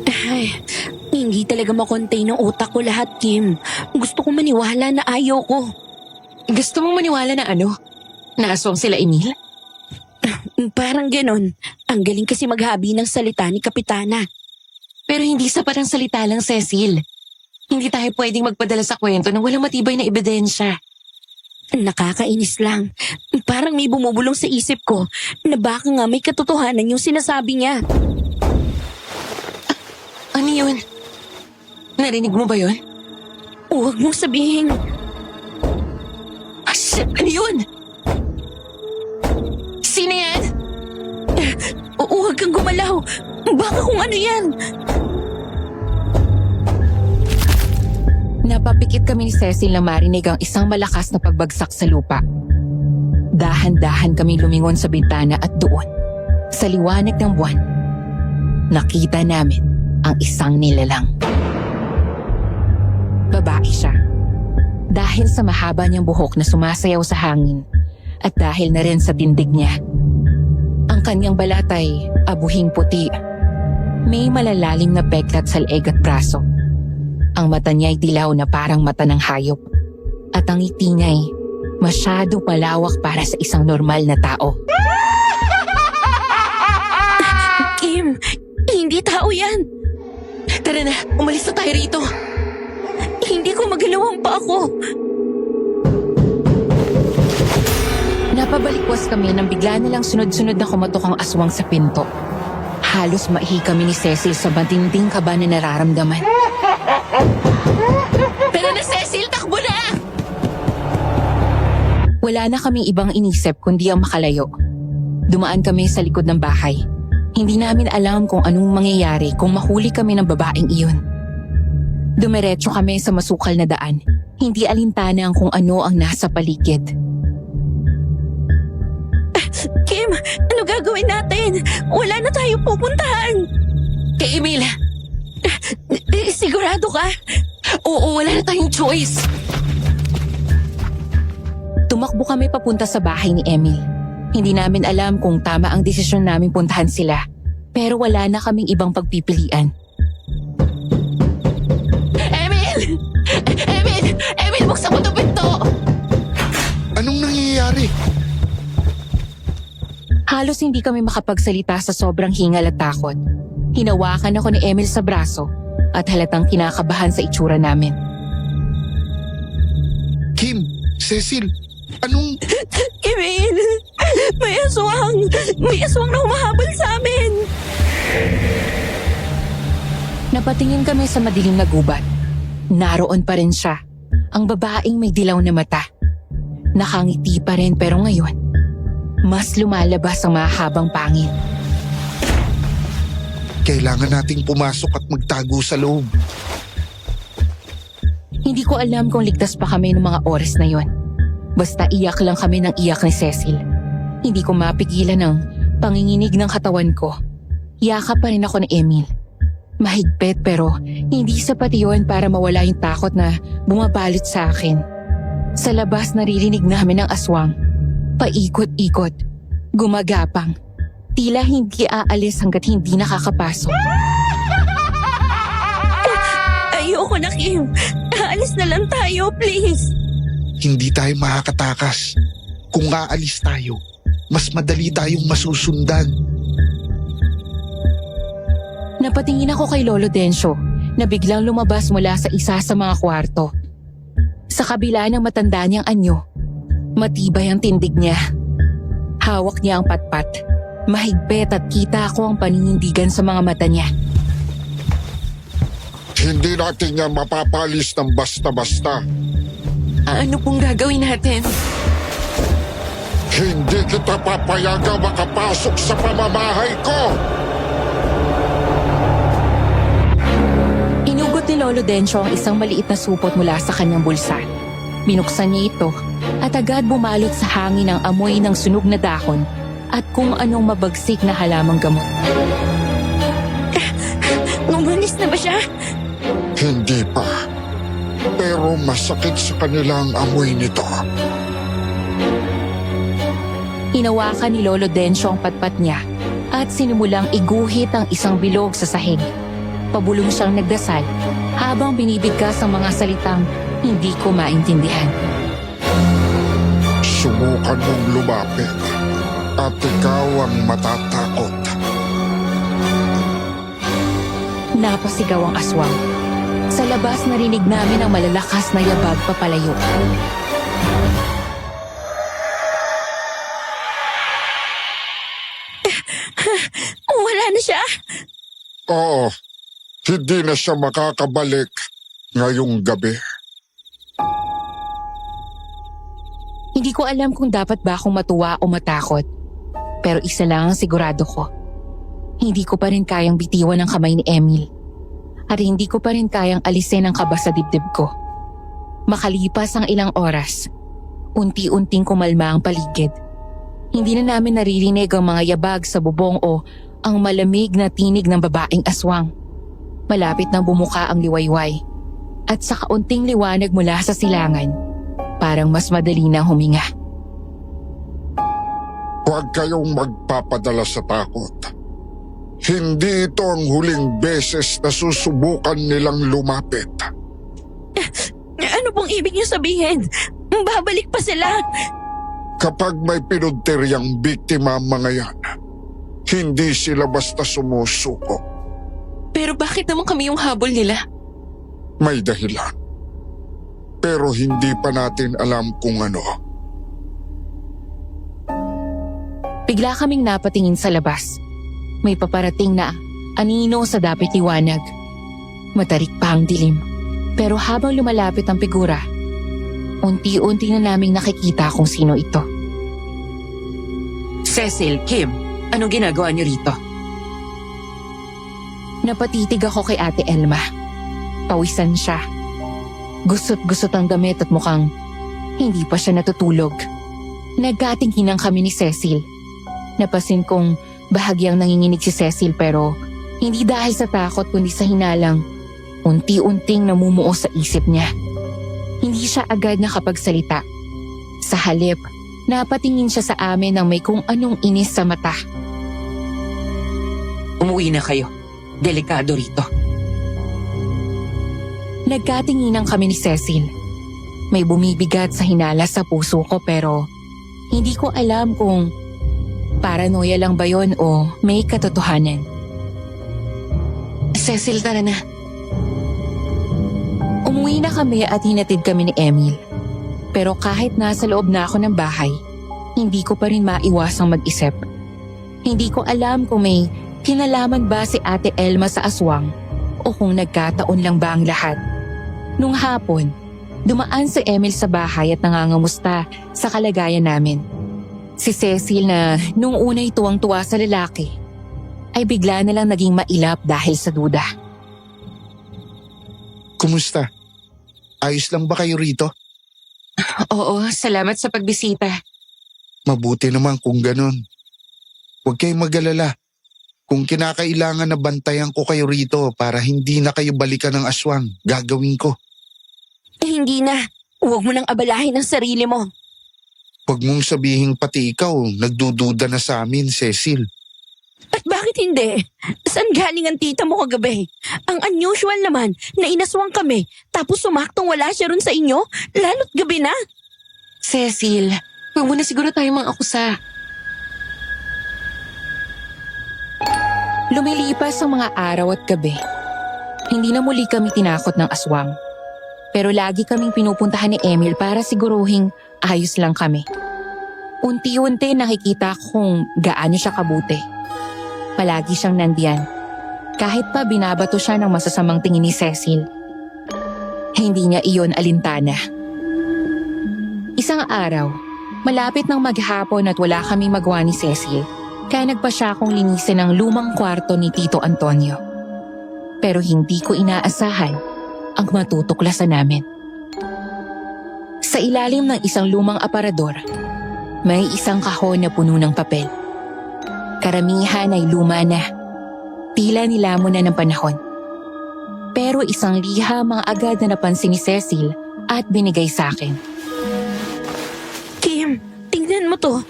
Ay, hindi talaga makontain ng utak ko lahat, Kim. Gusto ko maniwala na ayaw ko. Gusto mong maniwala na ano? Naaswang sila Emil? Parang ganon. Ang galing kasi maghabi ng salita ni Kapitana. Pero hindi sapat ang salita lang, Cecil. Hindi tayo pwedeng magpadala sa kwento ng walang matibay na ebidensya. Nakakainis lang. Parang may bumubulong sa isip ko na baka nga may katotohanan yung sinasabi niya. Ano yun? Narinig mo ba yun? Huwag mong sabihin. Shit! Ano yun? Sino yan? Huwag kang gumalaw. Baka kung ano yan. Napapikit kami ni Cecil na marinig ang isang malakas na pagbagsak sa lupa. Dahan-dahan kami lumingon sa bintana at doon, sa liwanag ng buwan, nakita namin ang isang nilalang. Babae siya. Dahil sa mahaba niyang buhok na sumasayaw sa hangin at dahil na rin sa tindig niya, ang kanyang balat ay abuhing puti. May malalalim na peklat sa leeg at braso. Ang mata niya ay dilaw na parang mata ng hayop. At ang ngiti niya ay masyado palawak para sa isang normal na tao. Kim, hindi tao yan. Tara na, umalis na tayo rito. Hindi ko magalawang pa ako. Napabalikwas kami nang bigla nilang sunod-sunod na kumatok ang aswang sa pinto. Halos maihi kami ni Cecil sa matinding kaba na nararamdaman. Tara na, Cecil! Takbo na! Wala na kaming ibang inisip kundi ang makalayo. Dumaan kami sa likod ng bahay. Hindi namin alam kung anong mangyayari kung mahuli kami ng babaeng iyon. Dumiretso kami sa masukal na daan. Hindi alintana kung ano ang nasa paligid. Kim, ano gagawin natin? Wala na tayo pupuntahan. Kay Emil! Sigurado ka? Oo, wala na tayong choice. Tumakbo kami papunta sa bahay ni Emil. Hindi namin alam kung tama ang desisyon namin puntahan sila. Pero wala na kaming ibang pagpipilian. Emil! Emil! Emil, buksan mo itong pinto! Anong nangyayari? Halos hindi kami makapagsalita sa sobrang hingal at takot. Hinawakan ako ni Emil sa braso at halatang kinakabahan sa itsura namin. Kim, Cecil, anong... Emil! May aswang! May aswang na humahabol sa amin! Napatingin kami sa madilim na gubat. Naroon pa rin siya, ang babaeng may dilaw na mata. Nakangiti pa rin pero ngayon, mas lumalabas ang mahabang pangil. Kailangan nating pumasok at magtago sa loob. Hindi ko alam kung ligtas pa kami ng mga oras na yon. Basta iyak lang kami ng iyak ni Cecil. Hindi ko mapigilan ang panginginig ng katawan ko. Yakap pa rin ako ni Emil. Mahigpit pero hindi sapat yun para mawala yung takot na bumabalot sa akin. Sa labas naririnig namin ang aswang. Paikot-ikot. Gumagapang. Tila hindi aalis hanggat hindi nakakapasok. Ayoko na, Kim. Aalis na lang tayo, please. Hindi tayo makakatakas. Kung aalis tayo, mas madali tayong masusundan. Napatingin ako kay Lolo Dencio na biglang lumabas mula sa isa sa mga kwarto. Sa kabila ng matanda niyang anyo, matibay ang tindig niya. Hawak niya ang patpat. Mahigpit at kita ko ang paninindigan sa mga mata niya. Hindi natin yan mapapalis ng basta-basta. Ano pong gagawin natin? Hindi kita papayagang makapasok sa pamamahay ko! Inugot ni Lolo Dencio ang isang maliit na supot mula sa kanyang bulsa. Binuksan niya ito at agad bumalot sa hangin ang amoy ng sunog na dahon at kung anong mabagsik na halamang gamot. Umalis na ba siya? Hindi pa. Pero masakit sa kanilang amoy nito. Hinawakan ni Lolo Dencio ang patpat niya at sinimulang iguhit ang isang bilog sa sahig. Pabulong siyang nagdasal habang binibigkas ang mga salitang hindi ko maintindihan. Subukan mong lumapit at ikaw ang matatakot. Napasigaw ang aswang. Sa labas narinig namin ang malalakas na yabag papalayo. Wala na siya? Oo, hindi na siya makakabalik ngayong gabi. Hindi ko alam kung dapat ba akong matuwa o matakot. Pero isa lang ang sigurado ko. Hindi ko pa rin kayang bitiwan ang kamay ni Emil. At hindi ko pa rin kayang alisin ang kaba sa dibdib ko. Makalipas ang ilang oras, unti-unting kumalma ang paligid. Hindi na namin naririnig ang mga yabag sa bubong o ang malamig na tinig ng babaeng aswang. Malapit nang bumuka ang liwayway. At sa kaunting liwanag mula sa silangan, parang mas madali na huminga. Huwag kayong magpapadala sa takot. Hindi ito ang huling beses na susubukan nilang lumapit. Ano pong ibig niyo sabihin? Babalik pa sila? Kapag may pinuntiryang biktima ang mga yan, hindi sila basta sumusuko. Pero bakit naman kami yung habol nila? May dahilan. Pero hindi pa natin alam kung ano. Bigla kaming napatingin sa labas. May paparating na anino sa dapit liwanag. Matarik pa ang dilim. Pero habang lumalapit ang figura, unti-unti na naming nakikita kung sino ito. Cecil, Kim, anong ginagawa niyo rito? Napatitig ako kay Ate Elma. Pawisan siya. Gusot-gusot ang damit at mukhang hindi pa siya natutulog. Nagkatingin kami ni Cecil. Napasin kong bahagyang nanginginig si Cecil pero hindi dahil sa takot kundi sa hinalang. Unti-unting namumuo sa isip niya. Hindi siya agad nakapagsalita. Sa halip, Napatingin siya sa amin ng may kung anong inis sa mata. Umuwi na kayo. Delikado rito. Nagkatinginan kami ni Cecil. May bumibigat sa hinala sa puso ko pero hindi ko alam kung paranoia lang ba yon o may katotohanan. Cecil, tara na. Umuwi na kami at hinatid kami ni Emil. Pero kahit nasa loob na ako ng bahay, hindi ko pa rin maiwasang mag-isip. Hindi ko alam kung may kinalaman ba si Ate Elma sa aswang o kung nagkataon lang ba ang lahat. Nung hapon, dumaan si Emil sa bahay at nangangamusta sa kalagayan namin. Si Cecil na nung unay tuwang-tuwa sa lalaki, ay bigla na lang naging mailap dahil sa duda. Kumusta? Ayos lang ba kayo rito? Oo, salamat sa pagbisita. Mabuti naman kung ganun. Huwag kayong mag-alala. Kung kinakailangan na bantayan ko kayo rito para hindi na kayo balikan ng aswang, gagawin ko. Hindi na. Huwag mo nang abalahin ang sarili mo. Huwag mong sabihin pati ikaw, nagdududa na sa amin, Cecil. At bakit hindi? Saan galing ang tita mo kagabi? Ang unusual naman na inaswang kami tapos sumaktong wala siya ron sa inyo, lalo't gabi na. Cecil, huwag mo na siguro tayo mang-akusa. Lumilipas ang mga araw at gabi. Hindi na muli kami tinakot ng aswang. Pero lagi kaming pinupuntahan ni Emil para siguruhing ayos lang kami. Unti-unti nakikita ko kung gaano siya kabuti. Palagi siyang nandiyan. Kahit pa binabato siya ng masasamang tingin ni Cecil. Hindi niya iyon alintana. Isang araw, malapit ng maghapon at wala kaming magawa ni Cecil. Kaya nagpa siya akong linisin ang lumang kwarto ni Tito Antonio. Pero hindi ko inaasahan ang matutuklasan namin. Sa ilalim ng isang lumang aparador, may isang kahon na puno ng papel. Karamihan ay luma na. Tila nilamon na ng panahon. Pero isang liham ang agad na napansin ni Cecil at binigay sa akin. Kim, tingnan mo to.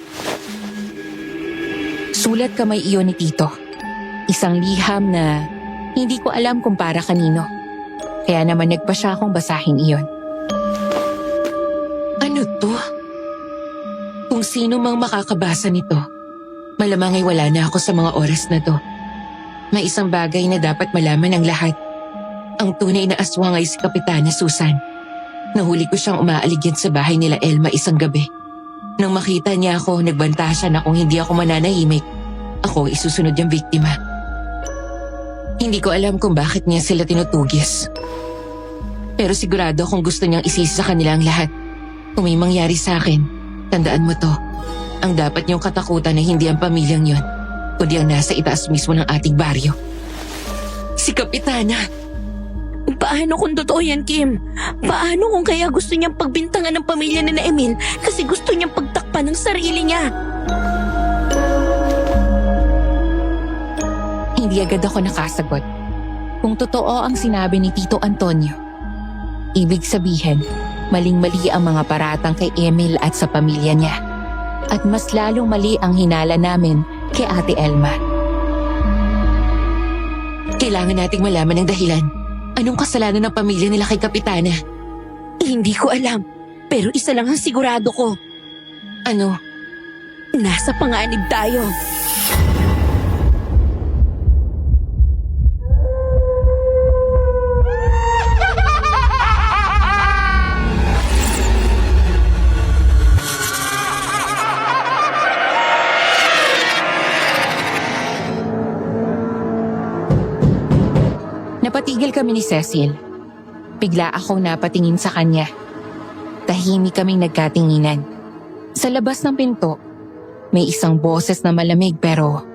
Sulat kamay iyon ni Tito. Isang liham na hindi ko alam kung para kanino. Kaya naman nagpa siya akong basahin iyon. Ano to? Kung sino mang makakabasa nito, malamang ay wala na ako sa mga oras na to. May isang bagay na dapat malaman ng lahat. Ang tunay na aswang ay si Kapitana Susan. Nahuli ko siyang umaaligid sa bahay nila Elma isang gabi. Nang makita niya ako, nagbanta siya na kung hindi ako mananahimik, ako isusunod niyang biktima. Hindi ko alam kung bakit niya sila tinutugis. Pero sigurado kung gusto niyang isisi sa kanila ang lahat. Kung may mangyari sa akin, tandaan mo to. Ang dapat niyong katakutan ay hindi ang pamilyang yon, kundi ang nasa itaas mismo ng ating baryo. Si Kapitana! Paano kung totoo yan, Kim? Paano kung kaya gusto niyang pagbintangan ng pamilya ni na Emil kasi gusto niyang pagtakpan ng sarili niya? Hindi agad ako nakasagot. Kung totoo ang sinabi ni Tito Antonio, ibig sabihin, maling-mali ang mga paratang kay Emil at sa pamilya niya. At mas lalong mali ang hinala namin kay Ate Elma. Kailangan nating malaman ang dahilan. Anong kasalanan ng pamilya nila kay Kapitana? Hindi ko alam. Pero isa lang ang sigurado ko. Ano? Nasa panganib tayo. Napatigil kami ni Cecil. Bigla akong napatingin sa kanya. Tahimik kaming nagkatinginan. Sa labas ng pinto, may isang boses na malamig pero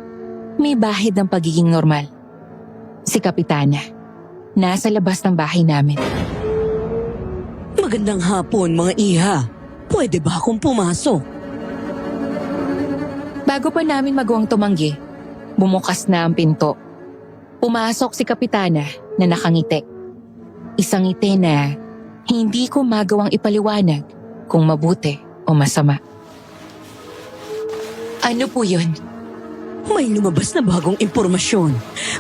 may bahid ng pagiging normal. Si Kapitana. Nasa labas ng bahay namin. Magandang hapon, mga iha. Pwede ba akong pumasok? Bago pa namin magawang tumanggi, bumukas na ang pinto. Pumasok si Kapitana na nakangiti. Isang ngiti na hindi ko magawang ipaliwanag kung mabuti o masama. Ano po yun? May lumabas na bagong impormasyon.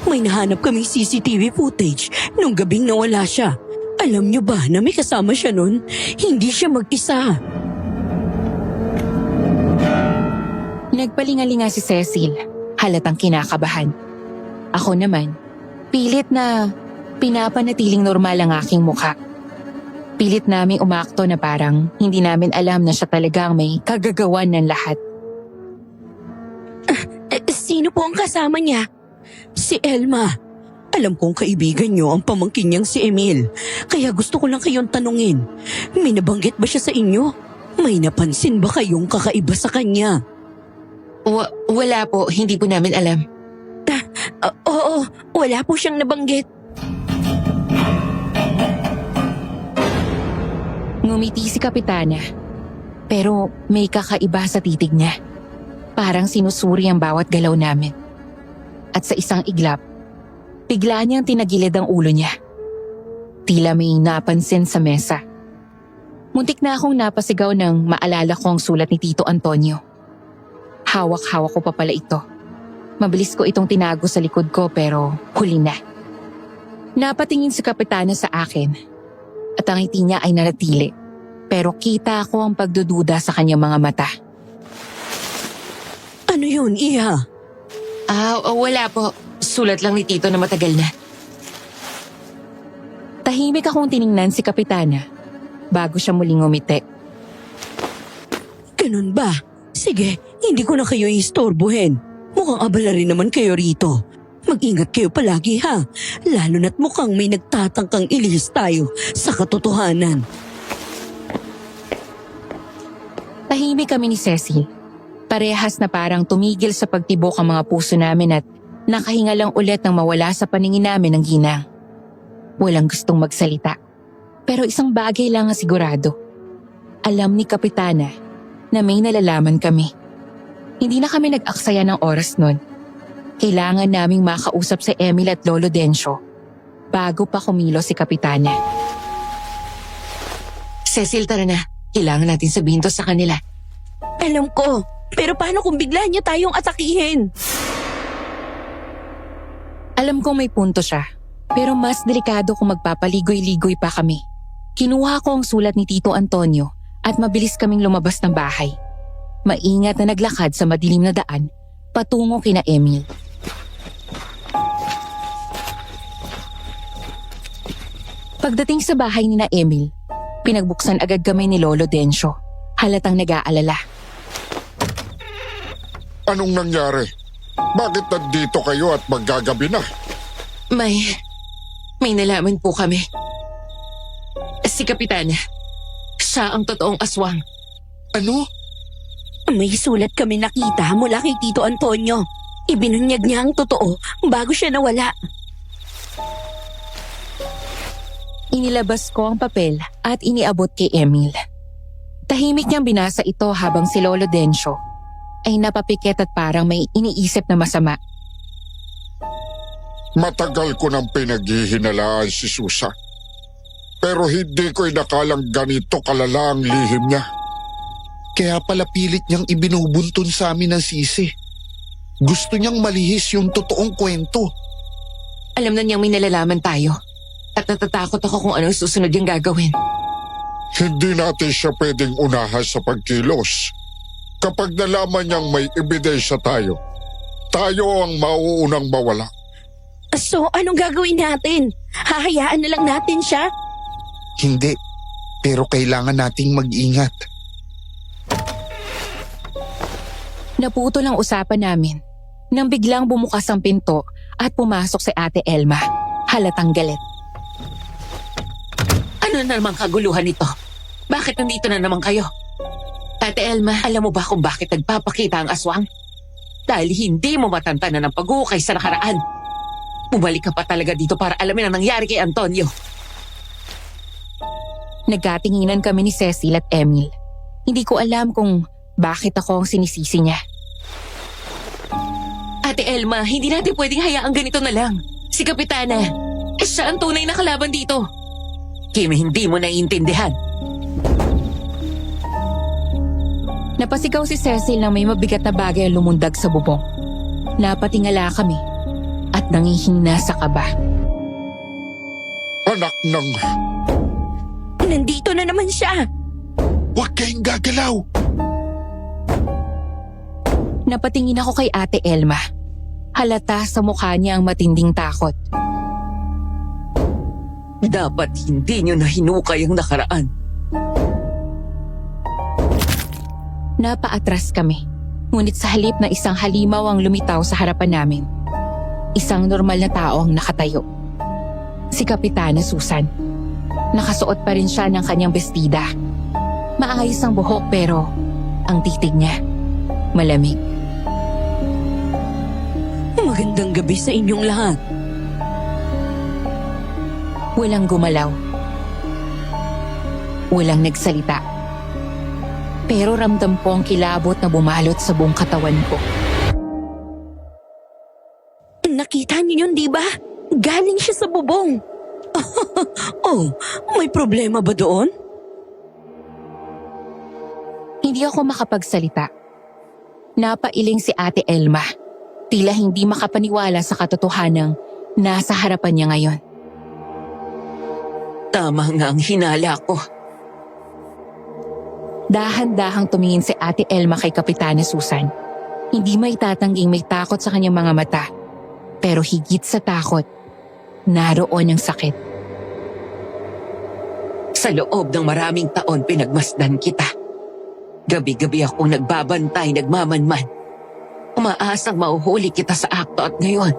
May nahanap kaming CCTV footage nung gabing nawala siya. Alam niyo ba na may kasama siya nun? Hindi siya mag-isa. Nagpalingalinga si Cecil, halatang kinakabahan. Ako naman, pilit na pinapanatiling normal ang aking mukha. Pilit naming umakto na parang hindi namin alam na siya talagang may kagagawan ng lahat. Sino po ang kasama niya? Si Elma. Alam kong kaibigan niyo ang pamangkin niyang si Emil. Kaya gusto ko lang kayong tanungin. May nabanggit ba siya sa inyo? May napansin ba kayong kakaiba sa kanya? Wala po, hindi po namin alam. Oo, wala po siyang nabanggit. Ngumiti si Kapitana, pero may kakaiba sa titig niya. Parang sinusuri ang bawat galaw namin. At sa isang iglap, bigla niyang tinagilid ang ulo niya. Tila may napansin sa mesa. Muntik na akong napasigaw nang maalala ko ang sulat ni Tito Antonio. Hawak-hawak ko pa pala ito. Mabilis ko itong tinago sa likod ko pero huli na. Napatingin si Kapitana sa akin at ang ngiti niya ay nanatili. Pero kita ko ang pagdududa sa kanyang mga mata. Ano yun, Iha? Wala po. Sulat lang ni Tito na matagal na. Tahimik akong tiningnan si Kapitana bago siya muling ngumiti. Ganun ba? Sige, hindi ko na kayo istorbohin. Mukhang abala rin naman kayo rito. Mag-ingat kayo palagi ha. Lalo na't mukhang may nagtatangkang ilihis tayo sa katotohanan. Tahimik kami ni Cecil. Parehas na parang tumigil sa pagtibok ang mga puso namin at nakahinga lang ulit nang mawala sa paningin namin ang ginang. Walang gustong magsalita. Pero isang bagay lang ang sigurado. Alam ni Kapitana na may nalalaman kami. Hindi na kami nag-aksaya ng oras nun. Kailangan naming makausap si Emil at Lolo Dencio bago pa kumilo si Kapitana. Cecil, tara na. Kailangan natin sabihin to sa kanila. Alam ko, pero paano kung bigla niya tayong atakihin? Alam kong may punto siya, pero mas delikado kung magpapaligoy-ligoy pa kami. Kinuha ko ang sulat ni Tito Antonio at mabilis kaming lumabas ng bahay. Maingat na naglakad sa madilim na daan patungo kina Emil. Pagdating sa bahay ni na Emil, pinagbuksan agad kami ni Lolo Dencio. Halatang nag-aalala. Anong nangyari? Bakit nandito kayo at maggagabi na? May nalaman po kami. Si Kapitana, siya ang totoong aswang. Ano? May sulat kami nakita mula kay Tito Antonio. Ibinunyag niya ang totoo bago siya nawala. Inilabas ko ang papel at iniabot kay Emil. Tahimik niyang binasa ito habang si Lolo Dencio ay napapikit at parang may iniisip na masama. Matagal ko nang pinaghihinalaan si Susa. Pero hindi ko inakalang ganito kalala ang lihim niya. Kaya pala pilit niyang ibinubuntun sa amin ng sisi. Gusto niyang malihis yung totoong kwento. Alam na niyang may nalalaman tayo. At natatakot ako kung anong susunod niyang gagawin. Hindi natin siya pwedeng unahan sa pagkilos. Kapag nalaman niyang may ebidensya tayo ang mauunang mawala. So, anong gagawin natin? Hahayaan na lang natin siya? Hindi, pero kailangan nating mag-ingat. Naputol ang usapan namin nang biglang bumukas ang pinto at pumasok si Ate Elma. Halatang galit. Ano na naman kaguluhan nito? Bakit nandito na naman kayo? Ate Elma, alam mo ba kung bakit nagpapakita ang aswang? Dahil hindi mo matantanan ng pag-uukay sa nakaraan. Bumalik ka pa talaga dito para alamin ang nangyari kay Antonio. Nagkatinginan kami ni Cecil at Emil. Hindi ko alam kung bakit ako ang sinisisi niya. Ate Elma, hindi natin pwedeng hayaang ganito na lang. Si Kapitana, siya ang tunay na kalaban dito. Kim, hindi mo naiintindihan. Napasigaw si Cecil nang may mabigat na bagay ang lumundag sa bubong. Napatingala kami at nangihina sa kaba. Anak ng... Nandito na naman siya. Huwag kayong gagalaw! Napatingin ako kay Ate Elma. Halata sa mukha niya ang matinding takot. Dapat hindi nyo na hinukay ang nakaraan. Napaatras kami. Ngunit sa halip na isang halimaw ang lumitaw sa harapan namin. Isang normal na tao ang nakatayo. Si Kapitana Susan. Nakasuot pa rin siya ng kanyang bestida. Maayos ang buhok pero ang titig niya malamig. Magandang gabi sa inyong lahat. Walang gumalaw. Walang nagsalita. Pero ramdam ko ang kilabot na bumalot sa buong katawan ko. Nakita niyo yun, di ba? Galing siya sa bubong. Oh, may problema ba doon? Hindi ako makapagsalita. Napailing si Ate Elma. Tila hindi makapaniwala sa katotohanang nasa harapan niya ngayon. Tama nga ang hinala ko. Dahan-dahang tumingin si Ate Elma kay Kapitana Susan. Hindi may tatangging may takot sa kanyang mga mata. Pero higit sa takot, naroon ang sakit. Sa loob ng maraming taon pinagmasdan kita. Gabi-gabi akong nagbabantay, nagmamanman. Umaasang mauhuli kita sa akto at ngayon,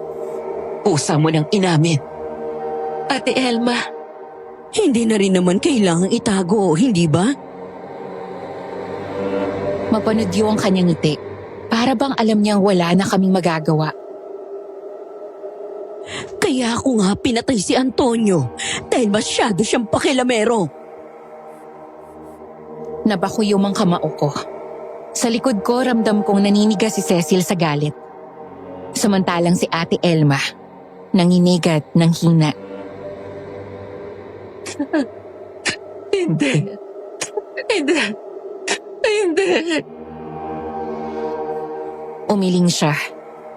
pusa mo nang inamin. Ate Elma, Hindi na rin naman kailangang itago, hindi ba? Mapanudyo ang kanyang ngiti. Para bang alam niyang wala na kaming magagawa. Kaya ako nga pinatay si Antonio dahil masyado siyang pakilamero. Nabakuyom ang kamao ko. Sa likod ko ramdam kong naninigas si Cecil sa galit. Samantalang si Ate Elma, nanginigat ng hina. hindi. Hindi. Hindi. Umiling siya.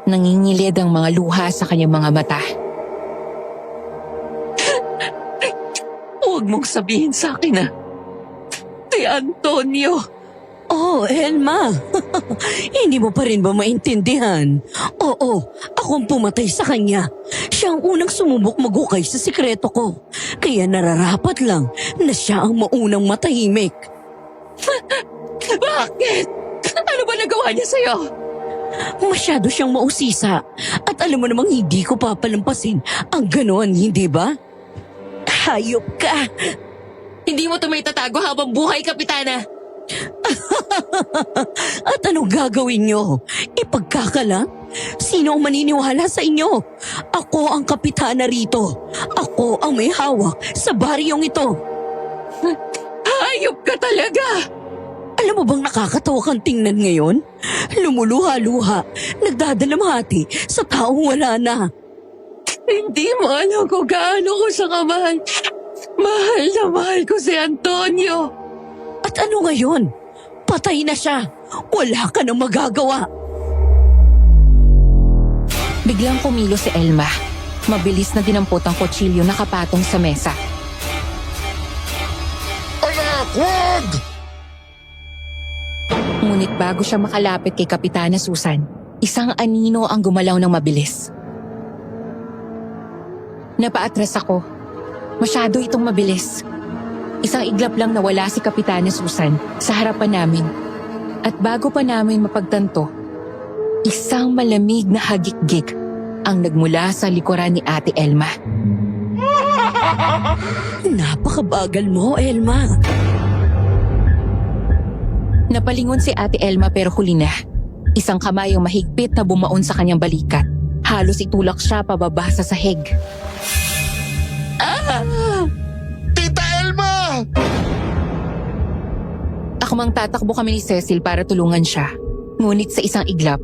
Nangingilid ang mga luha sa kanyang mga mata. Huwag mong sabihin sa akin na si Antonio. Oh, Elma. Hindi mo pa rin ba maintindihan? Oo, akong pumatay sa kanya. Siya ang unang sumubok maghukay sa sikreto ko. Kaya nararapat lang na siya ang maunang matahimik. Bakit? Ano ba nagawa niya sa'yo? Masyado siyang mausisa. At alam mo namang hindi ko papalampasin ang ganoon, hindi ba? Hayop ka! Hindi mo ito may tatago habang buhay, Kapitana. At anong gagawin niyo? Ipagkakala? Sino ang maniniwala sa inyo? Ako ang kapitana rito. Ako ang may hawak sa baryong ito. Hayop ka talaga! Alam mo bang nakakatawa kang tingnan ngayon? Lumuluha-luha, nagdadalamhati sa taong wala na. Hindi mo alam kung gaano ko siya kamahal. Mahal na mahal ko si Antonio. At ano ngayon? Patay na siya. Wala ka nang magagawa. Biglang kumilos si Elma. Mabilis na dinampot ang kutsilyo na nakapatong sa mesa. Anak, huwag! Ngunit bago siya makalapit kay Kapitana Susan, isang anino ang gumalaw ng mabilis. Napaatras ako. Masyado itong mabilis. Isang iglap lang nawala si Kapitana Susan sa harapan namin. At bago pa namin mapagtanto, isang malamig na hagik-gik ang nagmula sa likuran ni Ate Elma. Napakabagal mo, Elma. Napalingon si Ate Elma pero huli na. Isang kamay ang mahigpit na bumaon sa kanyang balikat. Halos itulak siya pababa sa sahig. Tita Elma! Akmang tatakbo kami ni Cecil para tulungan siya. Ngunit sa isang iglap,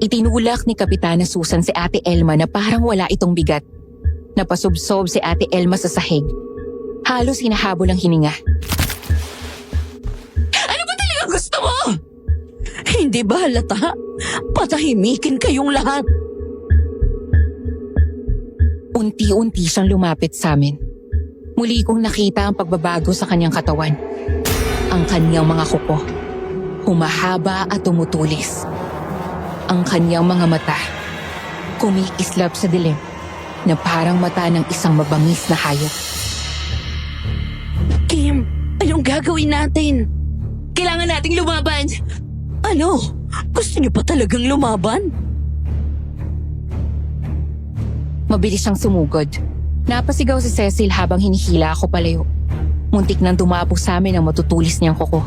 itinulak ni Kapitana Susan si Ate Elma na parang wala itong bigat. Napasubsob si Ate Elma sa sahig. Halos hinahabol ang hininga. Ano ba talaga gusto mo? Hindi ba halata? Patahimikin kayong lahat. Unti-unti siyang lumapit sa amin. Muli kong nakita ang pagbabago sa kanyang katawan. Ang kanyang mga kuko, humahaba at tumutulis. Ang kanyang mga mata, kumikislap sa dilim na parang mata ng isang mabangis na hayop. Kim, anong gagawin natin? Kailangan nating lumaban! Ano? Gusto niyo pa talagang lumaban? Mabilis siyang sumugod. Napasigaw si Cecil habang hinihila ako palayo. Muntik nang dumapog sa amin ang matutulis niyang kuko.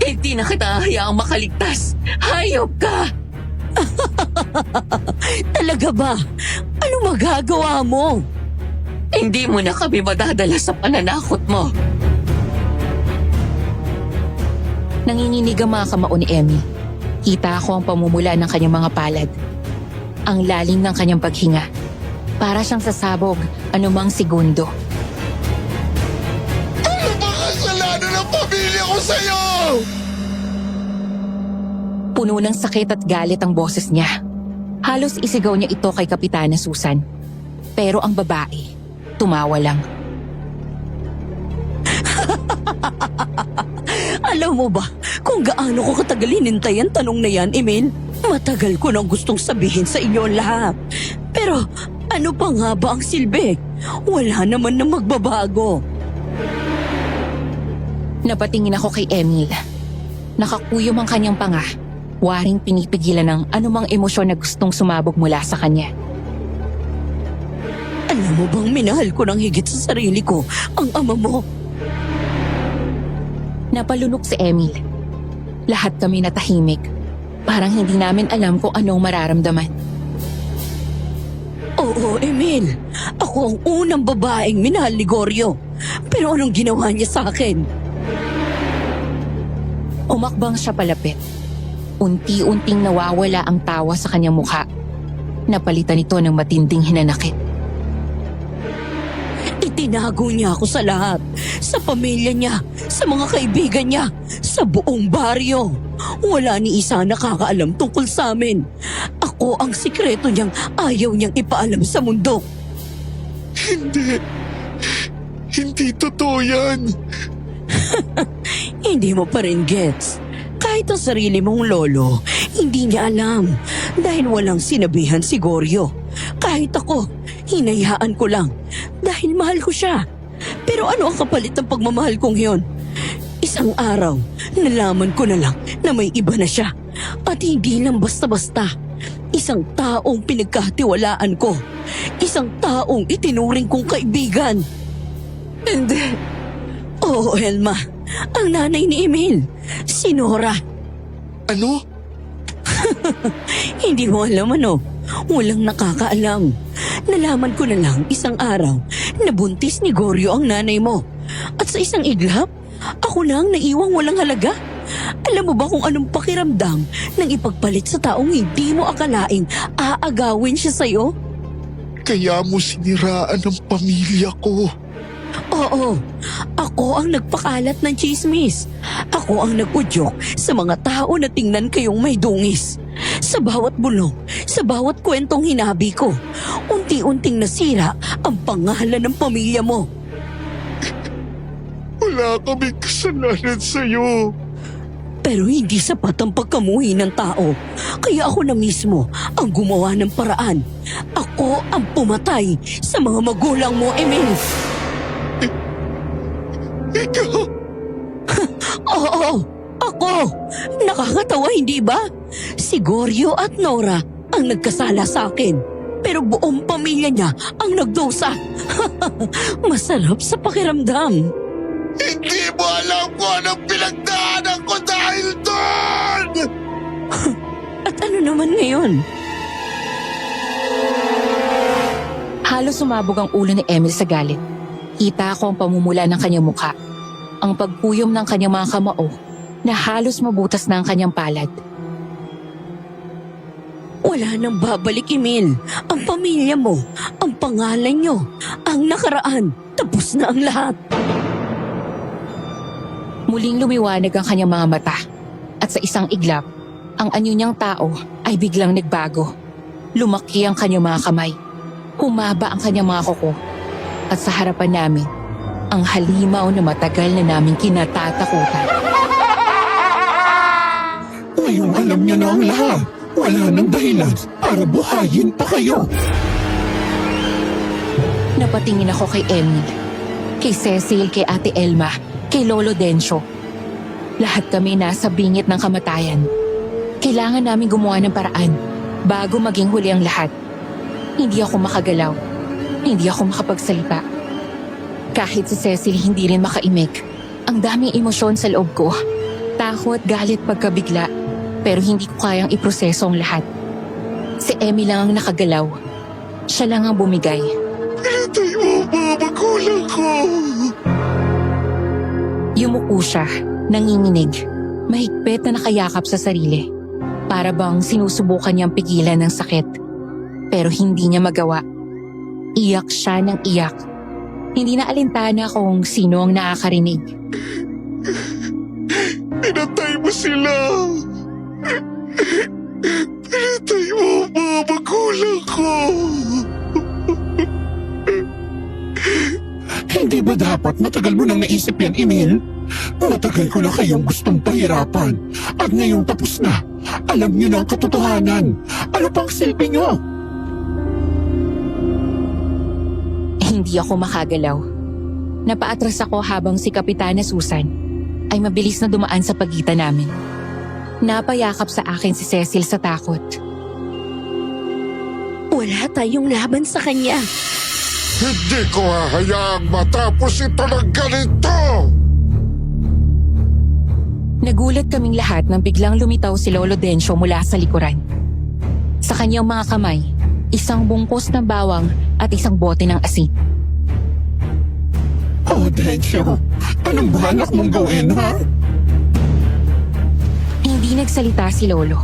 Hindi na kita hayaang makaligtas! Hayop ka! Talaga ba? Ano magagawa mo? Hindi mo na kami madadala sa pananakot mo. Nanginginig ang mga kamao ni Emmy. Kita ko ang pamumula ng kanyang mga palad. Ang lalim ng kanyang paghinga. Para siyang sasabog anumang segundo. Ano ba kasalanan ng pamilya ko sa'yo? Puno ng sakit at galit ang boses niya. Halos isigaw niya ito kay Kapitana Susan. Pero ang babae, tumawa lang. Alam mo ba kung gaano ko katagal hinintay ang tanong na yan, Emil? Matagal ko nang gustong sabihin sa inyo ang lahat. Pero ano pa nga ba ang silbi? Wala naman na magbabago. Napatingin ako kay Emil. Nakakuyom ang kanyang panga. Waring pinipigilan ng anumang emosyon na gustong sumabog mula sa kanya. Alam mo bang minahal ko ng higit sa sarili ko ang ama mo? Napalunok si Emil. Lahat kami natahimik. Parang hindi namin alam kung anong mararamdaman. Oo, Emil. Ako ang unang babaeng minahal ni Goryo. Pero anong ginawa niya sa akin? Umakbang siya palapit. Unti-unting nawawala ang tawa sa kanyang mukha. Napalitan ito ng matinding hinanakit. Itinago niya ako sa lahat. Sa pamilya niya, sa mga kaibigan niya, sa buong baryo. Wala ni isa nakakaalam tungkol sa amin. Ako ang sikreto niyang ayaw niyang ipaalam sa mundo. Hindi totoo yan. Hindi mo pa rin gets. Kahit ang sarili mong lolo, hindi niya alam. Dahil walang sinabihan si Goryo. Kahit ako, hinayaan ko lang. Dahil mahal ko siya. Pero ano ang kapalit ng pagmamahal kong yon? Isang araw, nalaman ko na lang na may iba na siya. At hindi lang basta-basta. Isang taong pinagkatiwalaan ko. Isang taong itinuring kong kaibigan. Hindi. Oo, Elma. Ang nanay ni Emil. Si Nora. Ano? Hindi mo alam ano. Walang nakakaalam. Nalaman ko na lang isang araw na buntis ni Goryo ang nanay mo. At sa isang iglap, ako na ang naiwang walang halaga. Alam mo ba kung anong pakiramdam nang ipagpalit sa taong hindi mo akalaing aagawin siya sa'yo? Kaya mo siniraan ang pamilya ko. Oo, ako ang nagpakalat ng chismis. Ako ang nag-udyok sa mga tao na tingnan kayong may dungis. Sa bawat bulong, sa bawat kwentong hinabi ko, unti-unting nasira ang pangalan ng pamilya mo. Wala kaming kasalanan sa'yo. Pero hindi sapat ang pagkamuhi ng tao. Kaya ako na mismo ang gumawa ng paraan. Ako ang pumatay sa mga magulang mo, Emil. Ikaw? Oo, ako. Nakakatawa, hindi ba? Si Goryo at Nora ang nagkasala sa akin. Pero buong pamilya niya ang nagdusa. Masarap sa pakiramdam. Hindi mo alam kung anong pinagdaanan ko dahil doon! At ano naman ngayon? Halos sumabog ang ulo ni Emil sa galit. Kita ko ang pamumula ng kanyang mukha. Ang pagpuyom ng kanyang mga kamao na halos mabutas na ang kanyang palad. Wala nang babalik, Emil. Ang pamilya mo, ang pangalan nyo, ang nakaraan. Tapos na ang lahat. Muling lumiwanag ang kanyang mga mata. At sa isang iglap, ang anyo niyang tao ay biglang nagbago. Lumaki ang kanyang mga kamay. Humaba ang kanyang mga kuko. At sa harapan namin, ang halimaw na matagal na naming kinatatakutan. Ngayong alam niya na ang lahat. Wala nang dahilan para buhayin pa kayo. Napatingin ako kay Emil, kay Cecil, kay Ate Elma, kay Lolo Dencio. Lahat kami nasa bingit ng kamatayan. Kailangan namin gumawa ng paraan bago maging huli ang lahat. Hindi ako makagalaw. Hindi ako makapagsalita. Kahit si Cecil hindi rin makaimik. Ang daming emosyon sa loob ko. Takot, galit, pagkabigla. Pero hindi ko kayang iproseso ang lahat. Si Emil lang ang nakagalaw. Siya lang ang bumigay. Pinatay mo mga magulang ko. Yumuko siya, nanginginig, mahigpit na nakayakap sa sarili. Para bang sinusubukan niyang pigilan ng sakit. Pero hindi niya magawa. Iyak siya ng iyak. Hindi na alintana kung sino ang nakakarinig. Pinatay mo sila. Pinatay mo mga magulang ko. Hindi ba dapat matagal mo nang naisip yan, Emil? Matagal ko na kayong gustong pahirapan. At ngayong tapos na, alam niyo na ang katotohanan. Ano pang silbi niyo? Hindi ako makagalaw. Napaatras ako habang si Kapitana Susan ay mabilis na dumaan sa pagitan namin. Napayakap sa akin si Cecil sa takot. Wala tayong laban sa kanya. Hindi ko hahayaang matapos ito ng ganito. Nagulat kaming lahat nang biglang lumitaw si Lolo Dencio mula sa likuran. Sa kanyang mga kamay, isang bungkos ng bawang at isang bote ng asin. Oh, Dencio, anong balak mong gawin, ha? Hindi nagsalita si Lolo.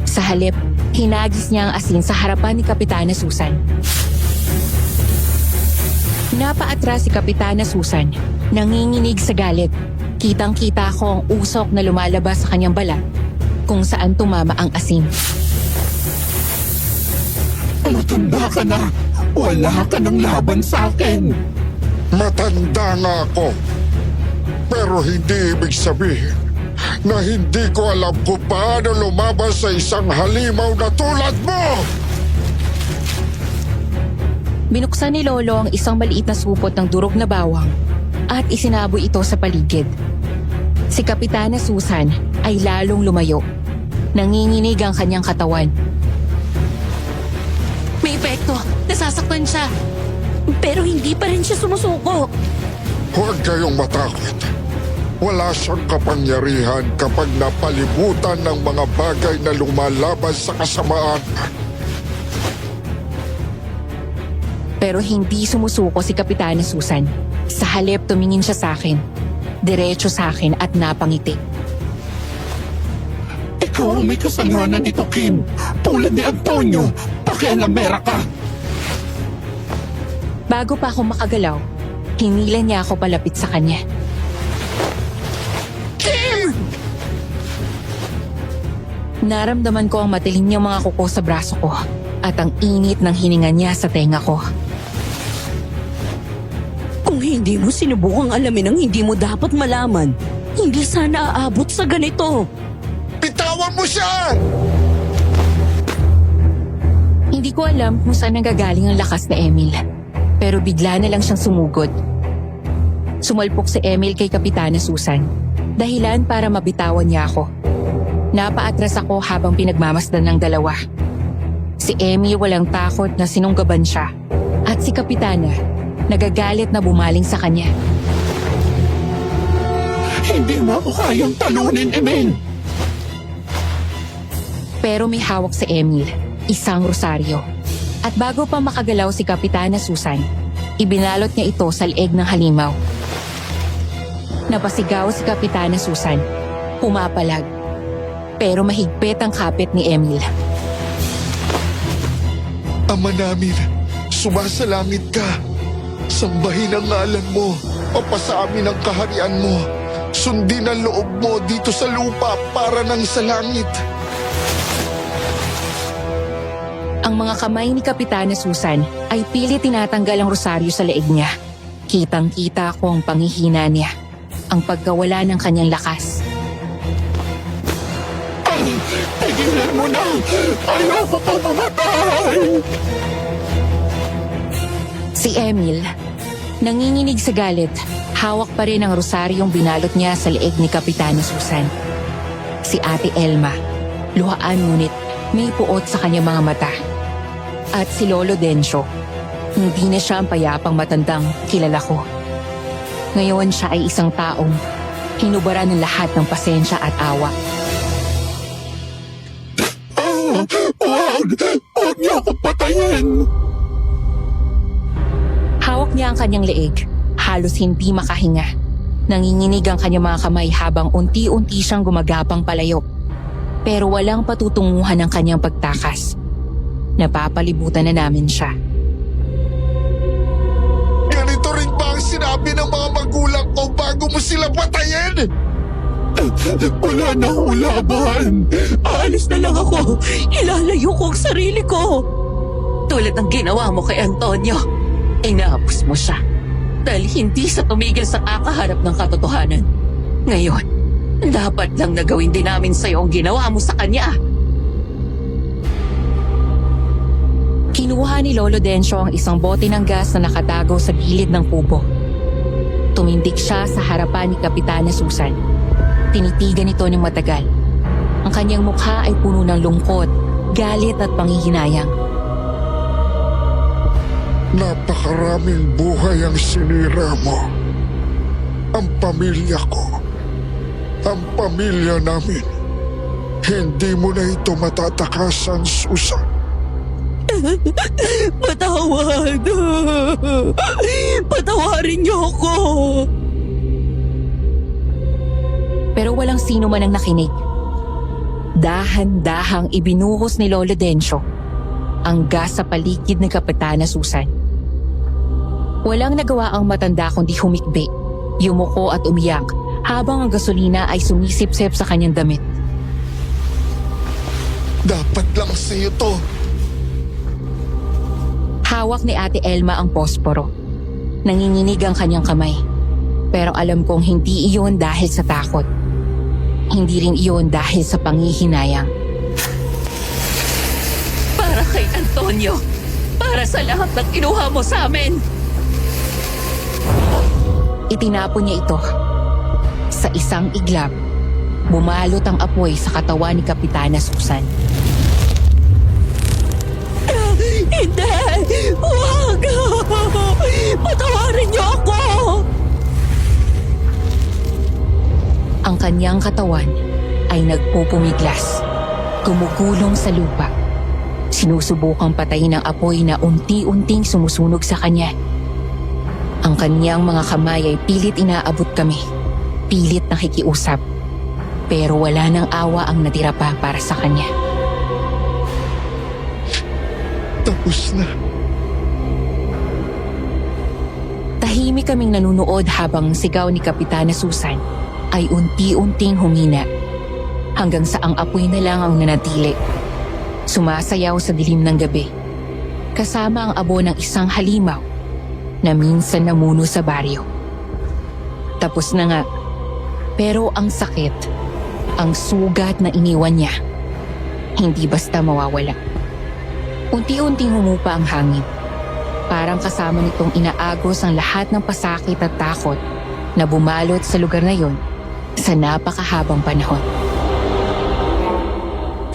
Sa halip, hinagis niya ang asin sa harapan ni Kapitana Susan. Napaatras si Kapitana Susan, nanginginig sa galit. Kitang-kita ko ang usok na lumalabas sa kanyang balat kung saan tumama ang asin. Matanda ka na. Wala ka ng laban sa akin. Matanda nga ako. Pero hindi ibig sabihin na hindi ko alam kung paano lumabas sa isang halimaw na tulad mo! Binuksan ni Lolo ang isang maliit na supot ng durog na bawang at isinaboy ito sa paligid. Si Kapitana Susan ay lalong lumayo. Nanginginig ang kanyang katawan. May epekto! Nasasaktan siya! Pero hindi pa rin siya sumusuko. Huwag kayong matakot. Wala siyang kapangyarihan kapag napalibutan ng mga bagay na lumalaban sa kasamaan. Pero hindi sumusuko si Kapitana Susan. Sa halip tumingin siya sa akin. Diretso sa akin at napangiti. Ikaw ang may kasalanan nito, Kim. Tulad ni Antonio, pakialamera ka. Bago pa ako makagalaw, hinila niya ako palapit sa kanya. Naramdaman ko ang matilim niyang mga kuko sa braso ko at ang init ng hininga niya sa tenga ko. Kung hindi mo sinubukang alamin ang hindi mo dapat malaman, hindi sana aabot sa ganito. Bitawan mo siya! Hindi ko alam kung saan nanggagaling ang lakas ni Emil. Pero bigla na lang siyang sumugod. Sumalpok si Emil kay Kapitana Susan. Dahilan para mabitawan niya ako. Napaatras ako habang pinagmamasdan ng dalawa. Si Emil walang takot na sinunggaban siya. At si Kapitana, nagagalit na bumaling sa kanya. Hindi mo ako kayang talunin, Emil. Pero may hawak si Emil, isang rosaryo. At bago pa makagalaw si Kapitana Susan, ibinalot niya ito sa leeg ng halimaw. Napasigaw si Kapitana Susan. Pumapalag. Pero mahigpit ang kapit ni Emil. Ama namin, sumasalangit ka. Sambahin ang ngalan mo, o pa sa amin ang kaharian mo. Sundin ang loob mo dito sa lupa para nang sa langit. Ang mga kamay ni Kapitana Susan ay pilit tinatanggal ang rosaryo sa leeg niya. Kitang-kita ko ang panghihina niya, ang pagkawala ng kanyang lakas. Tigilan mo na! Ayoko pa mamatay! Si Emil, nanginginig sa galit, hawak pa rin ang rosaryong binalot niya sa leeg ni Kapitana Susan. Si Ate Elma, luhaan ngunit may puot sa kanyang mga mata. At si Lolo Dencio, hindi na siya ang payapang matandang kilala ko. Ngayon siya ay isang taong hinubara ng lahat ng pasensya at awa. Huwag! Huwag niyo ako patayin! Hawak niya ang kanyang leeg, halos hindi makahinga. Nanginginig ang kanyang mga kamay habang unti-unti siyang gumagapang palayo. Pero walang patutunguhan ang kanyang pagtakas. Napapalibutan na namin siya. Ganito rin ba ang sinabi ng mga magulang ko bago mo sila patayin? Wala na akong laban! Aalis na lang ako. Ilalayo ko ang sarili ko. Tulad ng ginawa mo kay Antonio, inaapos mo siya. Dahil hindi sa tumigil sa kakaharap ng katotohanan. Ngayon, dapat lang na gawin din namin sa'yo ang ginawa mo sa kanya. Kinuha ni Lolo Dencio ang isang bote ng gas na nakatago sa gilid ng kubo. Tumindig siya sa harapan ni Kapitana Susan. Tinitigan ito ng matagal. Ang kanyang mukha ay puno ng lungkot, galit at panghihinayang. Napakaraming buhay ang sinira mo. Ang pamilya ko. Ang pamilya namin. Hindi mo na ito matatakasan, Susan. Patawad. Patawarin niyo ako. Pero walang sino man ang nakinig. Dahan-dahang ibinuhos ni Lolo Dencio ang gas sa paligid ng Kapitana Susan. Walang nagawa ang matanda kundi humikbi, yumuko at umiyak habang ang gasolina ay sumisipsip sa kanyang damit. Dapat lang sa'yo to. Hawak ni Ate Elma ang posporo. Nanginginig ang kanyang kamay. Pero alam kong hindi iyon dahil sa takot. Hindi rin iyon dahil sa panghihinayang. Para kay Antonio. Para sa lahat ng kinuha mo sa amin. Itinapon niya ito. Sa isang iglap, bumalot ang apoy sa katawan ni Kapitana Susan. Hindi! Huwag! Patawarin niyo ako! Ang kanyang katawan ay nagpupumiglas, gumugulong sa lupa. Sinusubukang patayin ang apoy na unti-unting sumusunog sa kanya. Ang kanyang mga kamay ay pilit inaabot kami, pilit nakikiusap. Pero wala nang awa ang natira pa para sa kanya. Tapos na. Tahimik kaming nanunood habang sigaw ni Kapitana Susan ay unti-unting humina hanggang sa ang apoy na lang ang nanatili. Sumasayaw sa dilim ng gabi kasama ang abo ng isang halimaw na minsan namuno sa baryo. Tapos na nga, pero ang sakit, ang sugat na iniwan niya, hindi basta mawawala. Unti-unting humupa ang hangin. Parang kasama nitong inaagos ang lahat ng pasakit at takot na bumalot sa lugar na yon sa napakahabang panahon.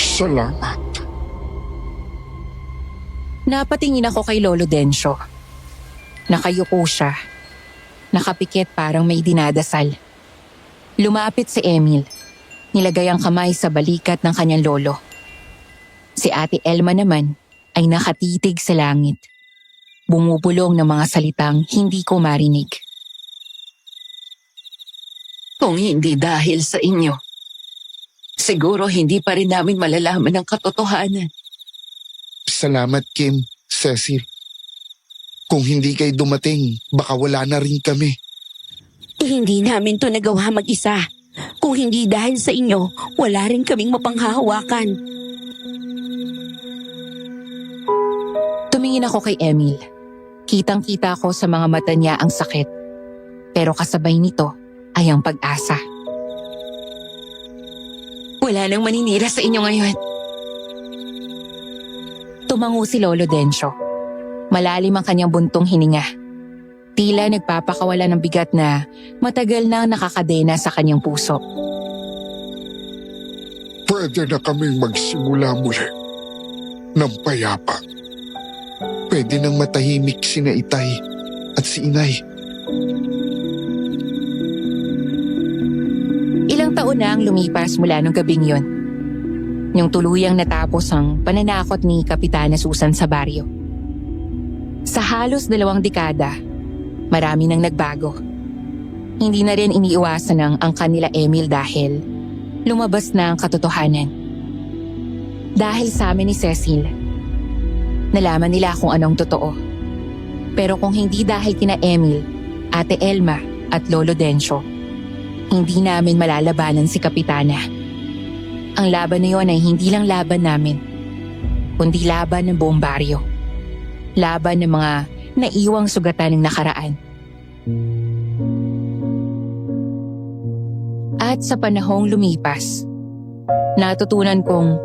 Salamat. Napatingin ako kay Lolo Dencio. Nakayuko siya. Nakapikit parang may dinadasal. Lumapit si Emil. Nilagay ang kamay sa balikat ng kanyang lolo. Si Ate Elma naman ay nakatitig sa langit. Bumubulong ng mga salitang hindi ko marinig. Kung hindi dahil sa inyo, siguro hindi pa rin namin malalaman ang katotohanan. Salamat, Kim, Cecil. Kung hindi kayo dumating, baka wala na rin kami. Hindi namin to nagawa mag-isa. Kung hindi dahil sa inyo, wala rin kaming mapanghahawakan. Tumingin ako kay Emil. Kitang-kita ko sa mga mata niya ang sakit. Pero kasabay nito ay ang pag-asa. Wala nang maninira sa inyo ngayon. Tumango si Lolo Dencio. Malalim ang kanyang buntong hininga. Tila nagpapakawala ng bigat na matagal na nakakadena sa kanyang puso. Pwede na kaming magsimula muli ng payapa. Pwede nang matahimik sina Itay at si Inay. Ilang taon na ang lumipas mula nung gabing yon. Yung tuluyang natapos ang pananakot ni Kapitana Susan sa baryo. Sa halos 2 dekada, marami nang nagbago. Hindi na rin iniiwasan ng ang kanila Emil dahil lumabas na ang katotohanan. Dahil sa amin ni Cecil, nalaman nila kung anong totoo. Pero kung hindi dahil kina Emil, Ate Elma at Lolo Dencio, hindi namin malalabanan si Kapitana. Ang laban na yon ay hindi lang laban namin, kundi laban ng buong baryo. Laban ng mga naiwang sugatan ng nakaraan. At sa panahong lumipas, natutunan kong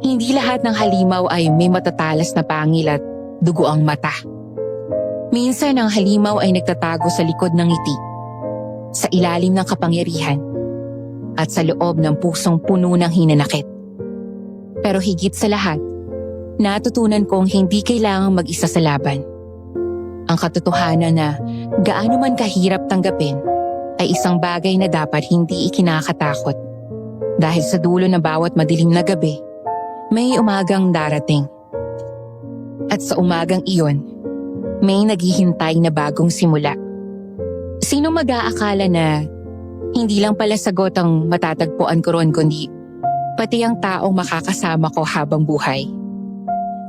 hindi lahat ng halimaw ay may matatalas na pangil at dugo ang mata. Minsan ang halimaw ay nagtatago sa likod ng ngiti, sa ilalim ng kapangyarihan, at sa loob ng pusong puno ng hinanakit. Pero higit sa lahat, natutunan kong hindi kailangang mag-isa sa laban. Ang katotohanan na gaano man kahirap tanggapin ay isang bagay na dapat hindi ikinakatakot. Dahil sa dulo ng bawat madilim na gabi, may umagang darating. At sa umagang iyon, may naghihintay na bagong simula. Sino mag-aakala na hindi lang pala sagot ang matatagpuan ko ron kundi pati ang taong makakasama ko habang buhay.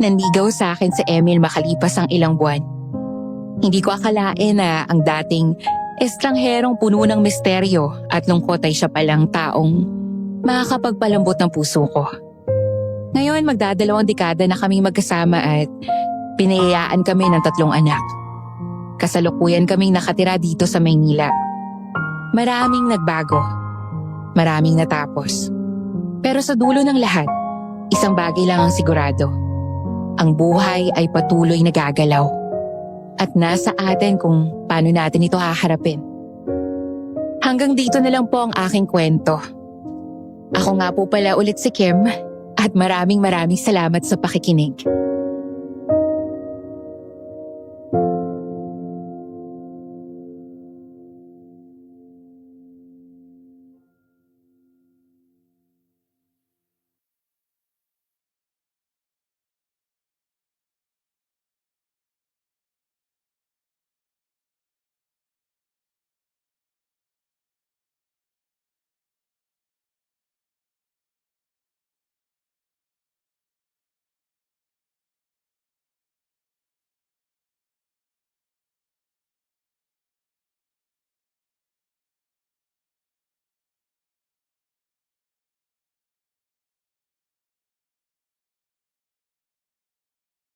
Nanligaw sa akin si Emil makalipas ang ilang buwan. Hindi ko akalain na ang dating estrangherong puno ng misteryo at lungkot ay siya palang taong makakapagpalambot ng puso ko. Ngayon magdadalawang dekada na kaming magkasama at pinayayaan kami ng 3 anak. Kasalukuyan kaming nakatira dito sa Maynila. Maraming nagbago. Maraming natapos. Pero sa dulo ng lahat, isang bagay lang ang sigurado. Ang buhay ay patuloy na gagalaw. At nasa atin kung paano natin ito haharapin. Hanggang dito na lang po ang aking kwento. Ako nga po pala ulit si Kim at maraming salamat sa pakikinig.